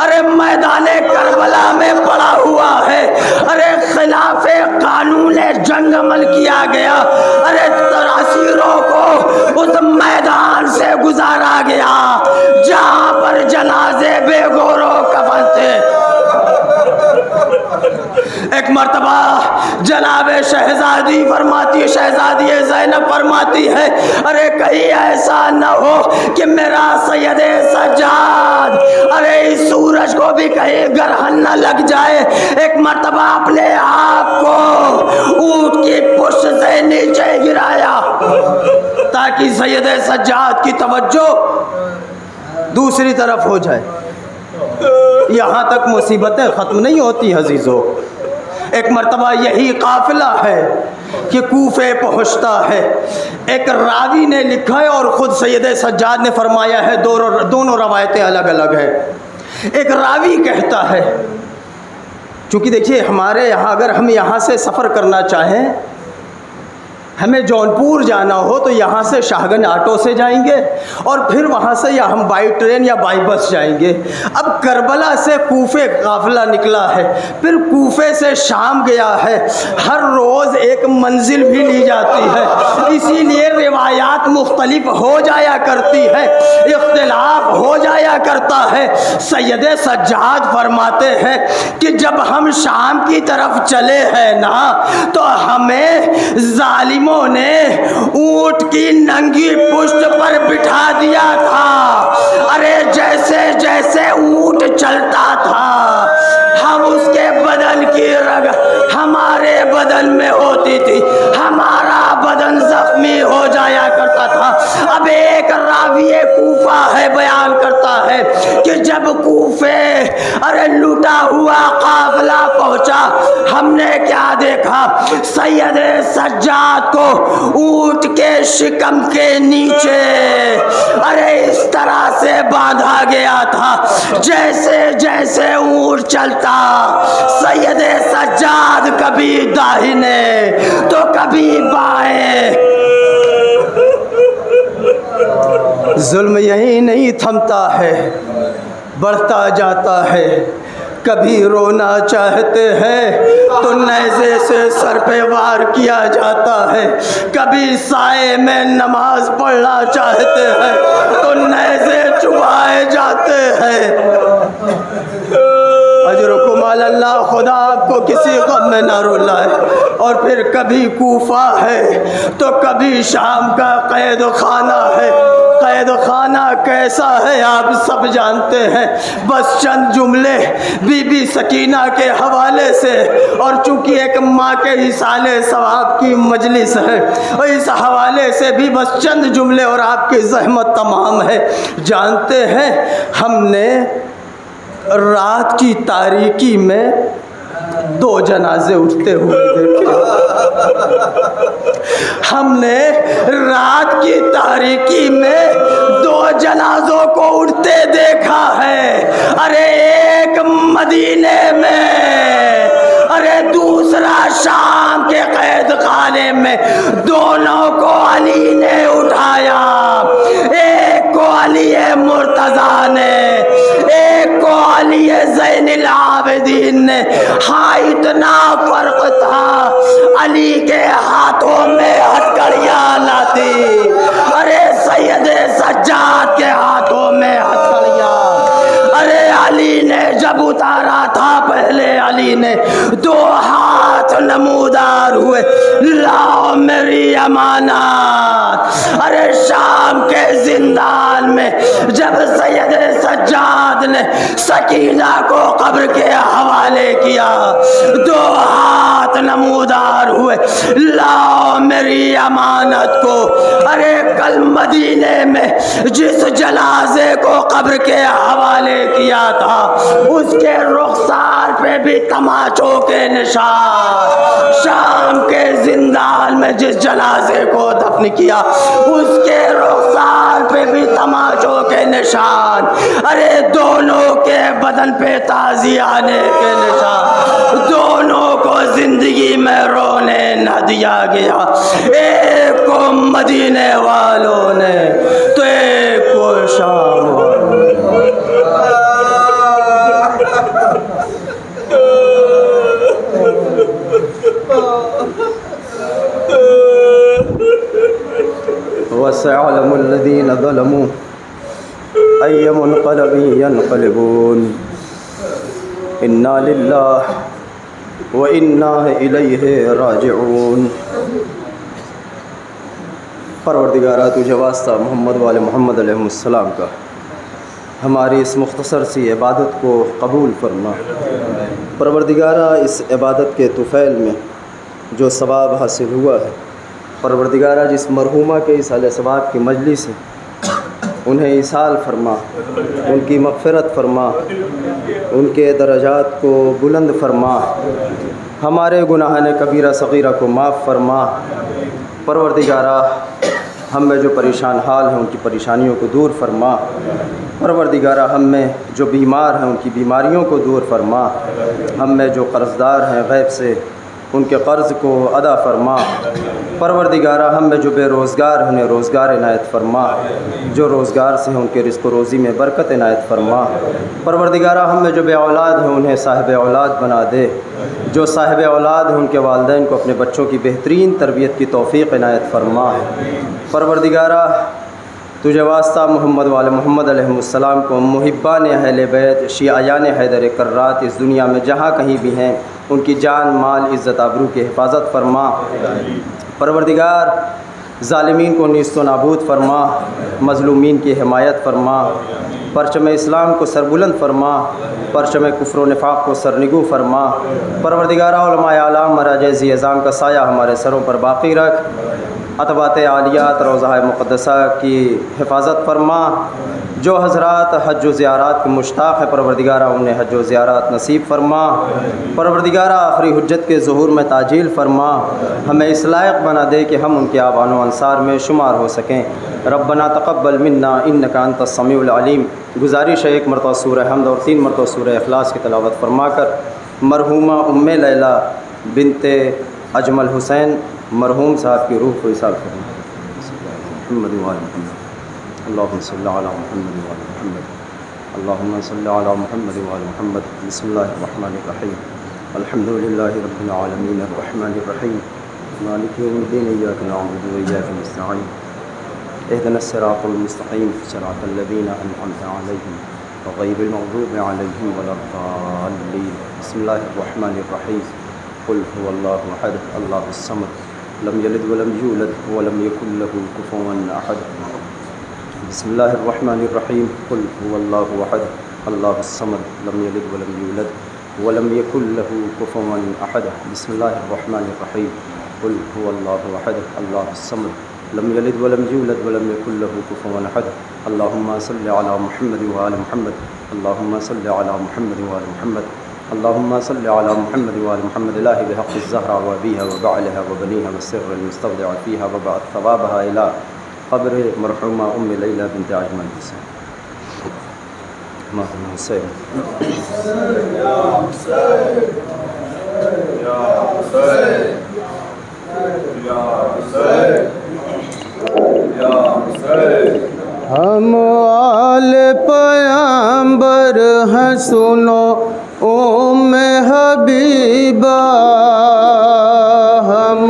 अरे मैदाने करबला में पड़ा हुआ है, अरे खिलाफे कानून जंग अमल किया गया, अरे असीरों को उस मैदान से गुजारा गया जहां पर जनाजे बेगोरो कफन थे। एक मर्तबा जनाब शहजादी फरमाती है, शहजादी ज़ैनब फरमाती है, अरे कहीं ऐसा न हो कि मेरा सैयद सज्जाद अरे इस सूरज को भी कहीं ग्रहण न लग जाए। एक मर्तबा अपने आप को ऊंट की पुष्ट से नीचे गिराया ताकि सैयद सज्जाद की तवज्जो दूसरी तरफ हो जाए। यहाँ तक मुसीबतें ख़त्म नहीं होती अजीज़ों। एक मर्तबा यही काफ़िला है कि कूफे पहुँचता है। एक रावी ने लिखा है और ख़ुद सैयद सज्जाद ने फरमाया है, दोनों रवायतें अलग अलग हैं। एक रावी कहता है, चूँकि देखिए हमारे यहाँ अगर हम यहाँ से सफ़र करना चाहें, हमें जौनपुर जाना हो तो यहाँ से शाहगंज ऑटो से जाएंगे और फिर वहाँ से या हम बाई ट्रेन या बाई बस जाएंगे। अब करबला से कूफे काफ़िला निकला है, फिर कूफे से शाम गया है, हर रोज़ एक मंजिल भी ली जाती है, इसीलिए रिवायात मुख्तलिफ हो जाया करती है, इख्तिलाफ हो जाया करता है। सैयद सज्जाद फरमाते हैं कि जब हम शाम की तरफ चले हैं ना, तो हमें जालिम ने ऊंट की नंगी पुष्ट पर बिठा दिया था। अरे जैसे जैसे ऊंट चलता था, हम उसके बदन की रग हमारे बदन में होती थी, हमारा बदन जख्मी हो जाया करता था। अब एक राविये कूफा है बयान करता है कि जब कूफे अरे लूटा हुआ काफिला पहुंचा, हमने क्या देखा, सैयद सज्जाद को ऊंट के शिकम के नीचे अरे इस तरह से बांधा गया था, जैसे जैसे ऊंट चलता सैयद सज्जाद कभी दाहिने तो कभी बाएं। जुल्म यही नहीं थमता है, बढ़ता जाता है। कभी रोना चाहते हैं तो नेज़े से सर पे वार किया जाता है, कभी साए में नमाज पढ़ना चाहते हैं तो नेज़े चुभाए जाते हैं। अजरुकुम अल्लाह, खुदा आपको किसी गम में ना रुलाए। और फिर कभी कूफा है तो कभी शाम का कैद खाना है। कैद खाना कैसा है आप सब जानते हैं। बस चंद जुमले बीबी सकीना के हवाले से, और चूँकि एक माँ के इसाले सवाब की मजलिस है, और इस हवाले से भी बस चंद जुमले और आपकी ज़हमत तमाम है। जानते हैं हमने रात की तारीकी में 2 जनाजे उठते हुए देखे। हमने रात की तारीकी में 2 जनाजों को उठते देखा है। अरे एक मदीने में, अरे दूसरा शाम के कैद खाने में, दोनों को अली ने उठाया। एक को अली मुर्तज़ा ने, एक को अली ज़ैनुल आबिदीन ने। हाँ, इतना फर्क था, अली के हाथों में हथकड़ियाँ लाती, अरे सैयद सज्जाद के हाथों में हथकड़ियाँ। अरे अली ने जब उतारा था, पहले अली ने दो हाथ नमूदार हुए, लाओ मेरी अमानत। अरे शाम के जिंदान में जब सैयद सज्जाद ने सकीना को कब्र के हवाले किया, दो हाथ नमूदार हुए, लाओ मेरी अमानत को। अरे कल मदीने में जिस जनाजे को कब्र के हवाले किया था, उसके रुखसार पे भी तमाचों के निशान। शाम के जिंदान में जिस जनाजे को दफन किया, उसके रुखसार पे भी तमाचों के निशान। अरे दोनों के बदन पे ताज़ियाने के निशान। दोनों को जिंदगी में रोने न दिया गया। एक को मदीने वालों ने, तो एक को शाम वालों ने। वसयअलमुल्लज़ीन ज़लमू अय्य मुनक़लबिन यनक़लिबून। इन्ना लिल्लाहि व इन्ना इलैहि राजिऊन। परवरदिगारा, तुझे वास्ता मोहम्मद वाले मोहम्मद अलैहिस्सलाम का हमारी इस मुख्तसर सी इबादत को कबूल फरमा। परवरदिगारा, इस इबादत के तुफ़ैल में जो सवाब हासिल हुआ है, परवरदिगारा जिस मरहूमा के इस अलसवाब की मजलिस है, उन्हें इसाल फरमा, उनकी मग़फ़िरत फरमा, उनके दरजात को बुलंद फरमा, हमारे गुनाहान कबीरा सग़ीरा को माफ़ फरमा। परवरदिगारा, हम में जो परेशान हाल हैं, उनकी परेशानियों को दूर फरमा। परवरदिगारा, हम में जो बीमार हैं, उनकी बीमारियों को दूर फरमा। हम में जो कर्ज़दार हैं गैब से, उनके कर्ज़ को अदा फरमा। परवरदिगारा, हम में जो बेरोज़गार हैं, उन्हें रोज़गार इनायत फरमा। जो रोज़गार से हैं, उनके रिज़्क़ व रोज़ी में बरकत इनायत फरमा। परवरदिगारा, हम में जो बे औलाद हैं, उन्हें साहिब औलाद बना दे। जो साहिब औलाद हैं, उनके वालिदैन को अपने बच्चों की बेहतरीन तरबियत की तौफ़ीक़ इनायत फरमा। परवरदिगारा, तुझे वास्ता मोहम्मद वाले मोहम्मद अलैहिस्सलाम को मुहिब्बान अहले बैत, शियायान हैदर कर्रात इस दुनिया में जहाँ कहीं भी हैं, उनकी जान, माल, इज़्ज़त, आबरू की हिफाजत फरमा। परवरदिगार, ज़ालिमीन को नीस्त व नाबूद फरमा, मज़लूमीन की हिमायत फरमा। परचम इस्लाम को सरबुलंद फरमा, परचम कुफ्र व निफाक़ को सरनिगू फरमा। परवरदिगारा, उलमाए आलाम मराज ज़ियाज़ाम का साया हमारे सरों पर बाक़ी रख। अतबात आलियात रोज़ा मुक़द्दसा की हिफाजत फरमा। जो हज़रात हज व ज़ियारात के मुश्ताक़ है, परवरदिगारा उन्हें हज व ज़ियारात नसीब फरमा। परवरदिगारा, आखिरी हुज्जत के ज़ुहूर में ताजील फरमा। हमें इस लायक बना दे कि हम उनके आबान व अंसार में शुमार हो सकें। रब्बना तक़ब्बल मिन्ना इन्नका अंतस समीउल अलीम। गुजारिश है, एक मरतबा सूरह हमद और 3 मरतबा सूरह इखलास की तिलावत फरमाकर मरहूमा उम्मे लैला बिनते अजमल हुसैन मरहूम साहब की रूह को इसाल करें। अल्लाहुम्मा सल्ली अला मुहम्मद व अला मुहम्मद। अल्लाहुम्मा सल्ली अला मुहम्मद व अला मुहम्मद। बिस्मिल्लाहिर रहमानिर रहीम। अल्हम्दुलिल्लाहि रब्बिल आलमीन अर्रहमानिर रहीम मालिकि यौमिद्दीन इय्याका नअबुदु व इय्याका नस्तईन इहदिनस सिरातल मुस्तक़ीम सिरातल लज़ीना अनअमता अलैहिम गैरिल मग़दूबि अलैहिम वलद्दाल्लीन। बिस्मिल्लाहिर रहमानिर रहीम। कुल हुवल्लाहु अहद अल्लाहुस समद लम यलिद वलम यूलद वलम यकुल लहू कुफुवन अहद। बिस्मिल्लाहिर रहमानिर रहीम। कुल हुवल्लाहु अहद अल्लाहुस समद लम यलिद वलम यूलद वलम यकुल लहू कुफुवन अहद। बिस्मिल्लाहिर रहमानिर रहीम। कुल हुवल्लाहु अहद अल्लाहुस समद लम यलिद वलम यूलद वलम यकुल लहू कुफुवन अहद। अल्लाहुम्मा सल्लि अला मुहम्मद व आलि मुहम्मद। अल्लाहुम्मा सल्लि अला मुहम्मद व आलि मुहम्मद। अल्लाहुम्मा सल्लि अला मुहम्मद व आलि मुहम्मद। इलाही बिहक़्क़ि ज़हरा व अबीहा व बालिहा व बनीहा व सिर्रिल मुस्तौदिअ फ़ीहा व बअथ सवाबहा इला क़ब्र मरहुमा उम्मे लैला बिन्त अजमल हुसैन। मौलाना हुसैन हम आले पैगंबर हैं सुनो उम्मे हबीबा। हम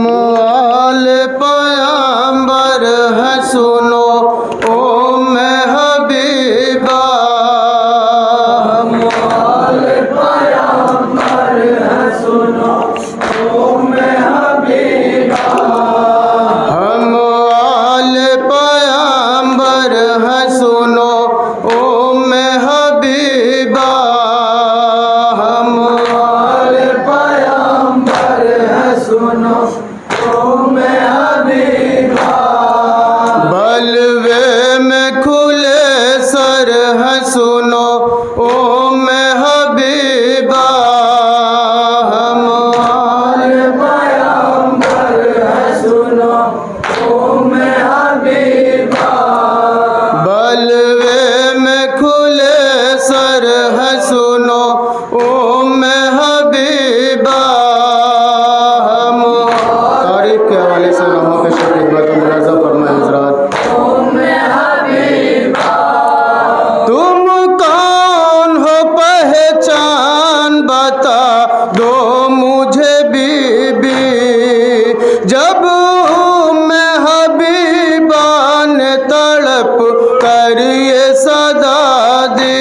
आले पैगंबर हैं सुनो उम्मे हबीबा। हम आले पैगंबर हैं सुनो उम्मे हबीबा। हम आले पैगंबर हैं सुनो उम्मे हबीबा। बलवे में खुले सर हैं सुनो उम्मे हबीबा। हम आले पैगंबर हैं सुनो उम्मे हबीबा। बलवे में खुले सर हैं सुनो उम्मे हबीबा। हम तारीख के हवाले से लम्हों पेश खिदमत मुलाज़ा फरमाएं हज़रात। तुम कौन हो पहचान बता दो मुझे बीबी। जब मैं हबीबा ने तड़प कर ये सदा दी।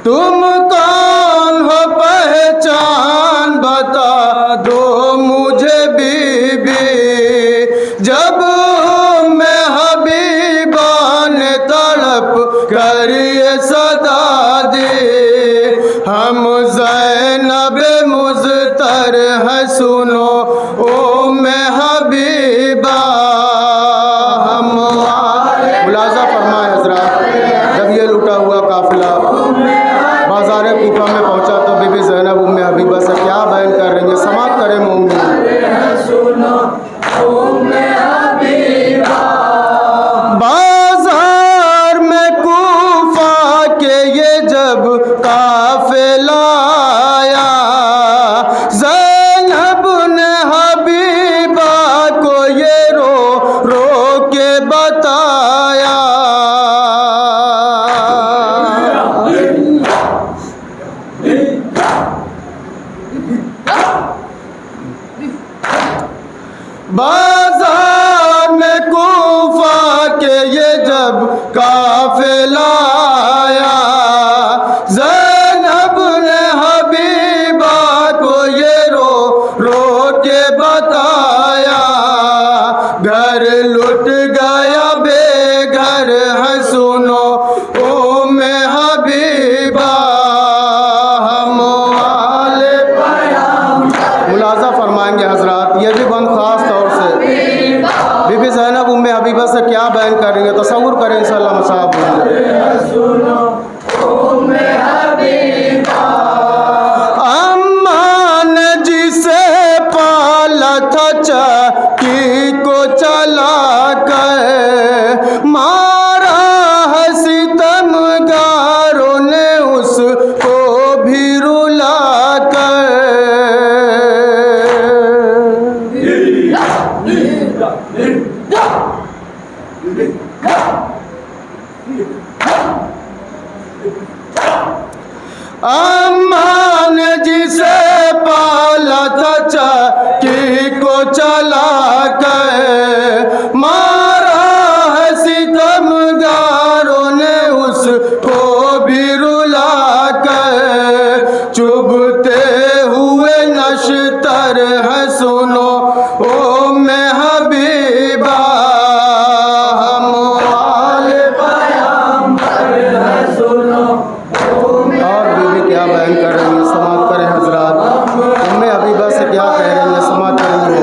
तुम कौन हो पहचान बता दो मुझे बीबी। जब मैं हबीबा ने तड़प कर ये सदा दी। हम ज़ैनब मुज़तर हैं सुनो उम्मे हबीबा। हम मुलाज़ा फरमाए हज़रात, जब ये लुटा हुआ काफिला बाज़ार कूफा में पहुंचा तो बीबी ज़ैनब उम्मे हबीबा से क्या बयान कर रही है, समाअत करें मोमिन। बाजार में कूफा के ये जब काफिला आया। ज़ैनब ने हबीबा को ये रो रो के बताया। बाजार में कूफा के ये जब काफिला आया। ज़ैनब ने हबीबा को ये रो रो के बताया। घर लुट गया बेघर है सुनो उम्मे हबीबा। हम आले मुलाज़ा फरमाएंगे हज़रात, ये भी बंद ख़ास तौर से बीबी ज़ैनब उम्मे हबीबा से क्या बयान कर रही है, तसव्वुर करें इंशाअल्लाह मसाहब। अम्मा ने जिसे पाला था चक्की को चला कर। मारा है सितमगारों ने उसको भी रुला कर। अम्मा ने जिसे पाला था चक्की को चला कर। मारा है सितमगारों ने उसको भी रुला कर। चुभते हुए नश्तर है सुनो उम्मे हबीबा। हम आले पैगंबर है सुनो। और बीबी क्या बयान कर रही है, समाअत करें हज़रात। उम्मे हबीबा से क्या कह रही है, समाअत करेंगे।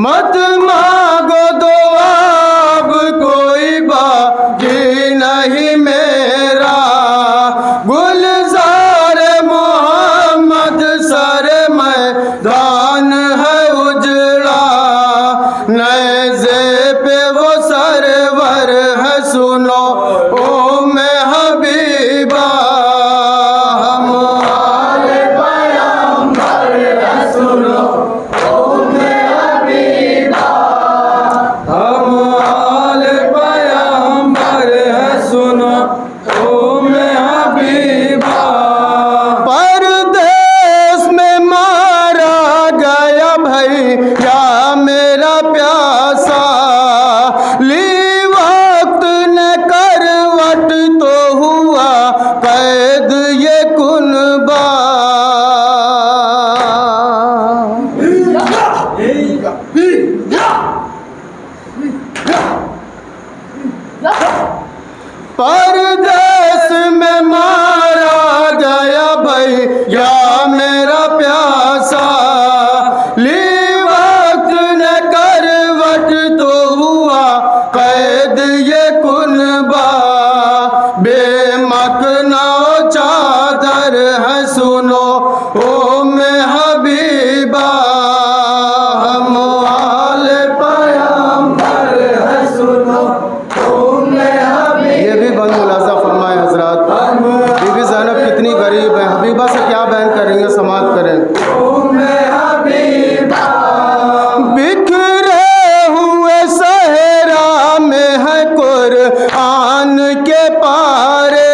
मत मांगो दुआ अब कोई बाकी नहीं मेरा, गुलजार मोहम्मद सर मैदान है उजड़ा, नेज़े पे वो सरवर है सुनो ओ मैं हबीबा, हम आले पैगंबर है सुनो हम आले पैगंबर है सुनो ओ मैं हबीबा। परदेश में मारा गया भैया मेरा प्यासा, ली वक्त न करवट तो हुआ कैद ये कुनबा, परदेश में मारा गया भैया मेरा प्यासा, ली वक्त न करवट तो हुआ कैद ये कुनबा, बेमकना चादर है सुनो ओ मैं हबीबा, हम आले पैगंबर है सुनो ओ मैं हबीबा। ये भी बंद मुलाजा फरमाए हजरात, बीबी ज़ैनब कितनी गरीब है, हबीबा से क्या बयान करेंगे, समाप्त करें। ओ मैं हबीबा बिखरे हुए सहरा में है कुरआन के पारे,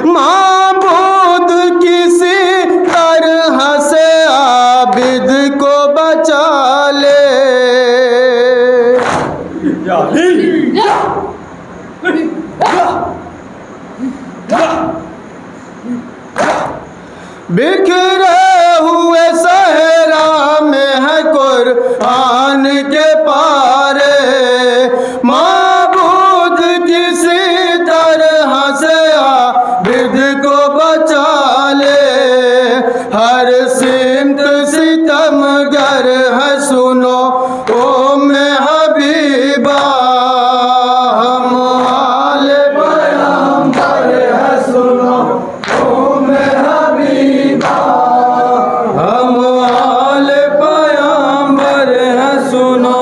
माबूद किसी तरह से आबिद को बचा ले, बिखरे हुए सहरा में है कुरआन के पारे, माबूद किसी तरह से आबिद को बचा ले, हर सिमत सितमगर है सुनो ओ मैं हबीबा, हम आले पैगंबर है सुनो ओ मैं हबीबा, हम आले पैगंबर है सुनो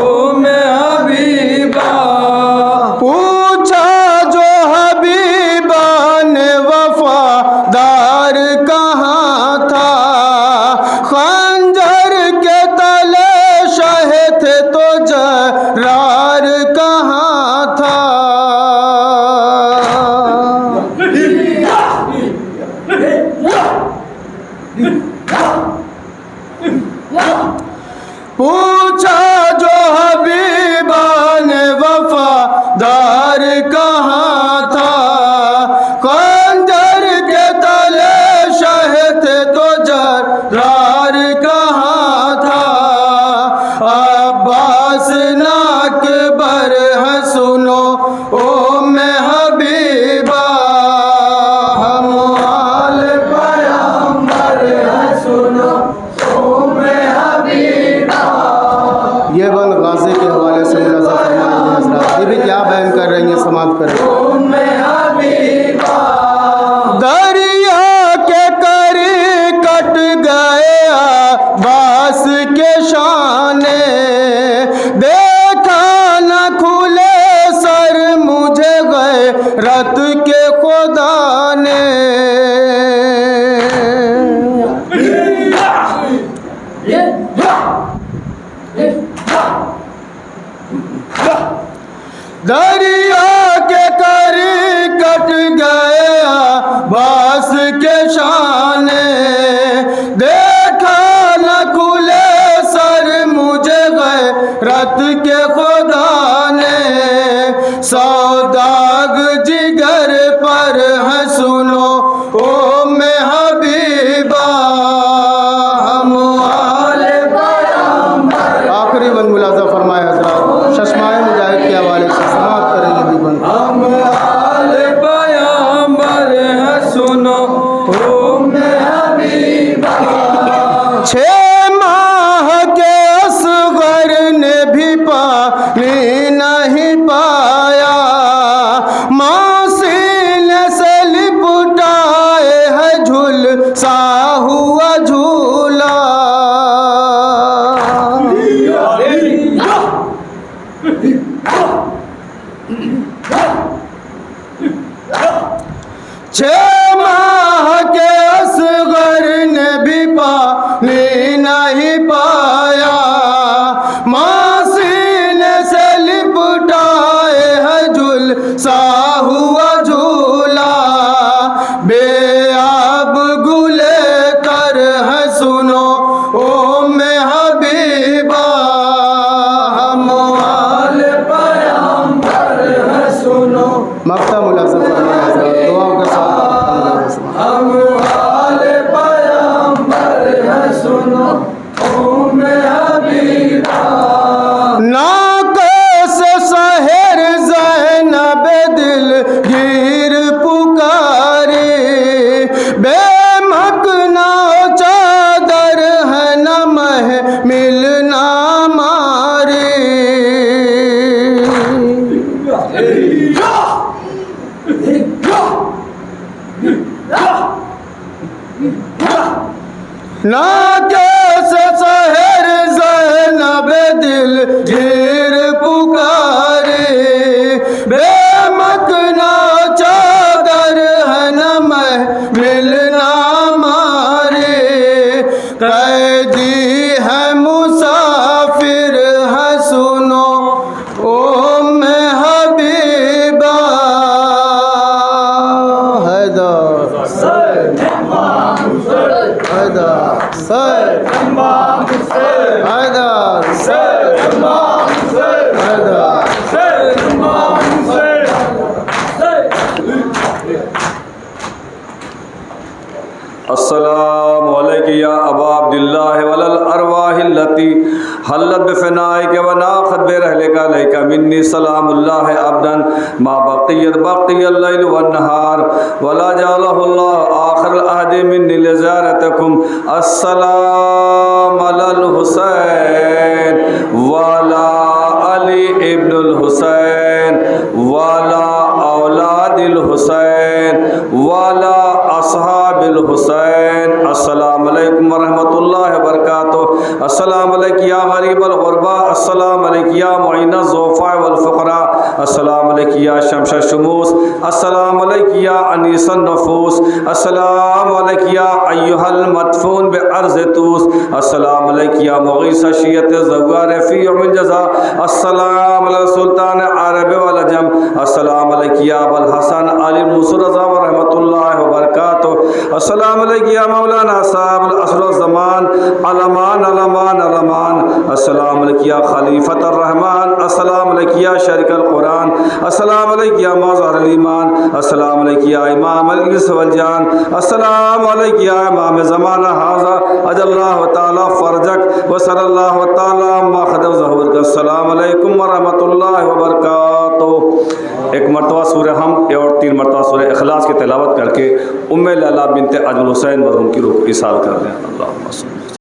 ओ मैं हबीबा। पूछा जो हबीबा ने वफादार कहाँ था, खंजर के तले शह थे तो जरार कहाँ था, पूछा जो हबीबा ने वफादार कहाँ था, खंजर के तले शह थे तो जरार कहाँ था, अब्बास नाकबर है सुनो ओ मैं हबीबा, हम आले पैगंबर है सुनो ओ मैं हबीबा, हुआ झूला। छह माह के असगर ने भी पानी नहीं पाया, माँ सीने से लिपटाए है झुलसा हुआ झूला। बेआब गुले कर है सुनो ओ में हबीबा, हम वाले पैगंबर है सुनो। मक्ता मुलाज़िम फरमाया हज़रत, दुआओं के साथ हम वाले पैगंबर है सुनो ओ में हबीबा। नाकों से शहर ज़ैनब दिल गिर पुकारी, बेमकना चादर है न महमिल ना मारी। ना कैसे शहर ज़ैनब दिल गिर पुकारे, बेमकना चादर है न महमिल ना मारे। कैदी है मुसाफिर है सुनो ओ में हबीबा। अस्सलामु अलैका या अबा अब्दिल्लाह वलल अरवाहिल्लती हल्लत बिफ़नाइक व नाख़त बिरहलिका लैका मिन्नी सलामुल्लाह अबदन मा बक़ियल लैल वन नहार वला जअलहुल्लाह आखिर अहद मिन्नी लिज़ारतिकुम। अस्सलाम अलल हुसैन वाला अली इब्नुल हुसैन वाला औलादिल हुसैन वाला अस्हाबिल हुसैन। अस्सलामु अलैकुम व रहमतुल्लाहि व बरकातुहू। अस्सलामु अलैकुम या गरीबल गुरबा, अस्सलामु अलैकुम या मुइनज़ ज़ुफ़ा वल फ़ुक़रा, अस्सलामु अलैकुम या शम्स शुमूस, अस्सलामु अलैकुम या अनीसन नफूस, अस्सलामु अलैकुम या अय्युहल मदफ़ून बिअर्ज़ तूस, अस्सलामु अलैकुम या मुग़ीस शियत ज़वार फ़ी यौमिल जज़ा, अस्सलामु अला सुल्तान अरब वल अजम, अस्सलामु अलैकुम या अबुल हसन अली मुसर रज़ा व रहमतुल्लाहि व बरकातुहू। अस्सलामु अलैकुम या मौलाना साहिबुल असर ज़मान अलमान अलमान अलमान, अस्सलामु अलैकुम या खलीफतुर रहमान, अस्सलामु अलैकुम या शरीकल कुरान, अस्सलामु अलैकुम या मज़हरुल ईमान, अस्सलामु अलैकुम या इमाम अल इंस वल जान, अस्सलामु अलैकुम या इमाम ज़माना हाज़ा अजल्लाहु तआला फ़रजक व सल्लल्लाहु तआला मख़दम ज़हूर। अस्सलामु अलैकुम व रहमतुल्लाहि व बरकातुहू। एक मरतबा सूरह हम और 3 मरतबा सूरह इखलास की तिलावत करके उम्मे लैला बिनते अजल हुसैन मरहूम की रूह इसाल कर दें। अल्लाहुम्मा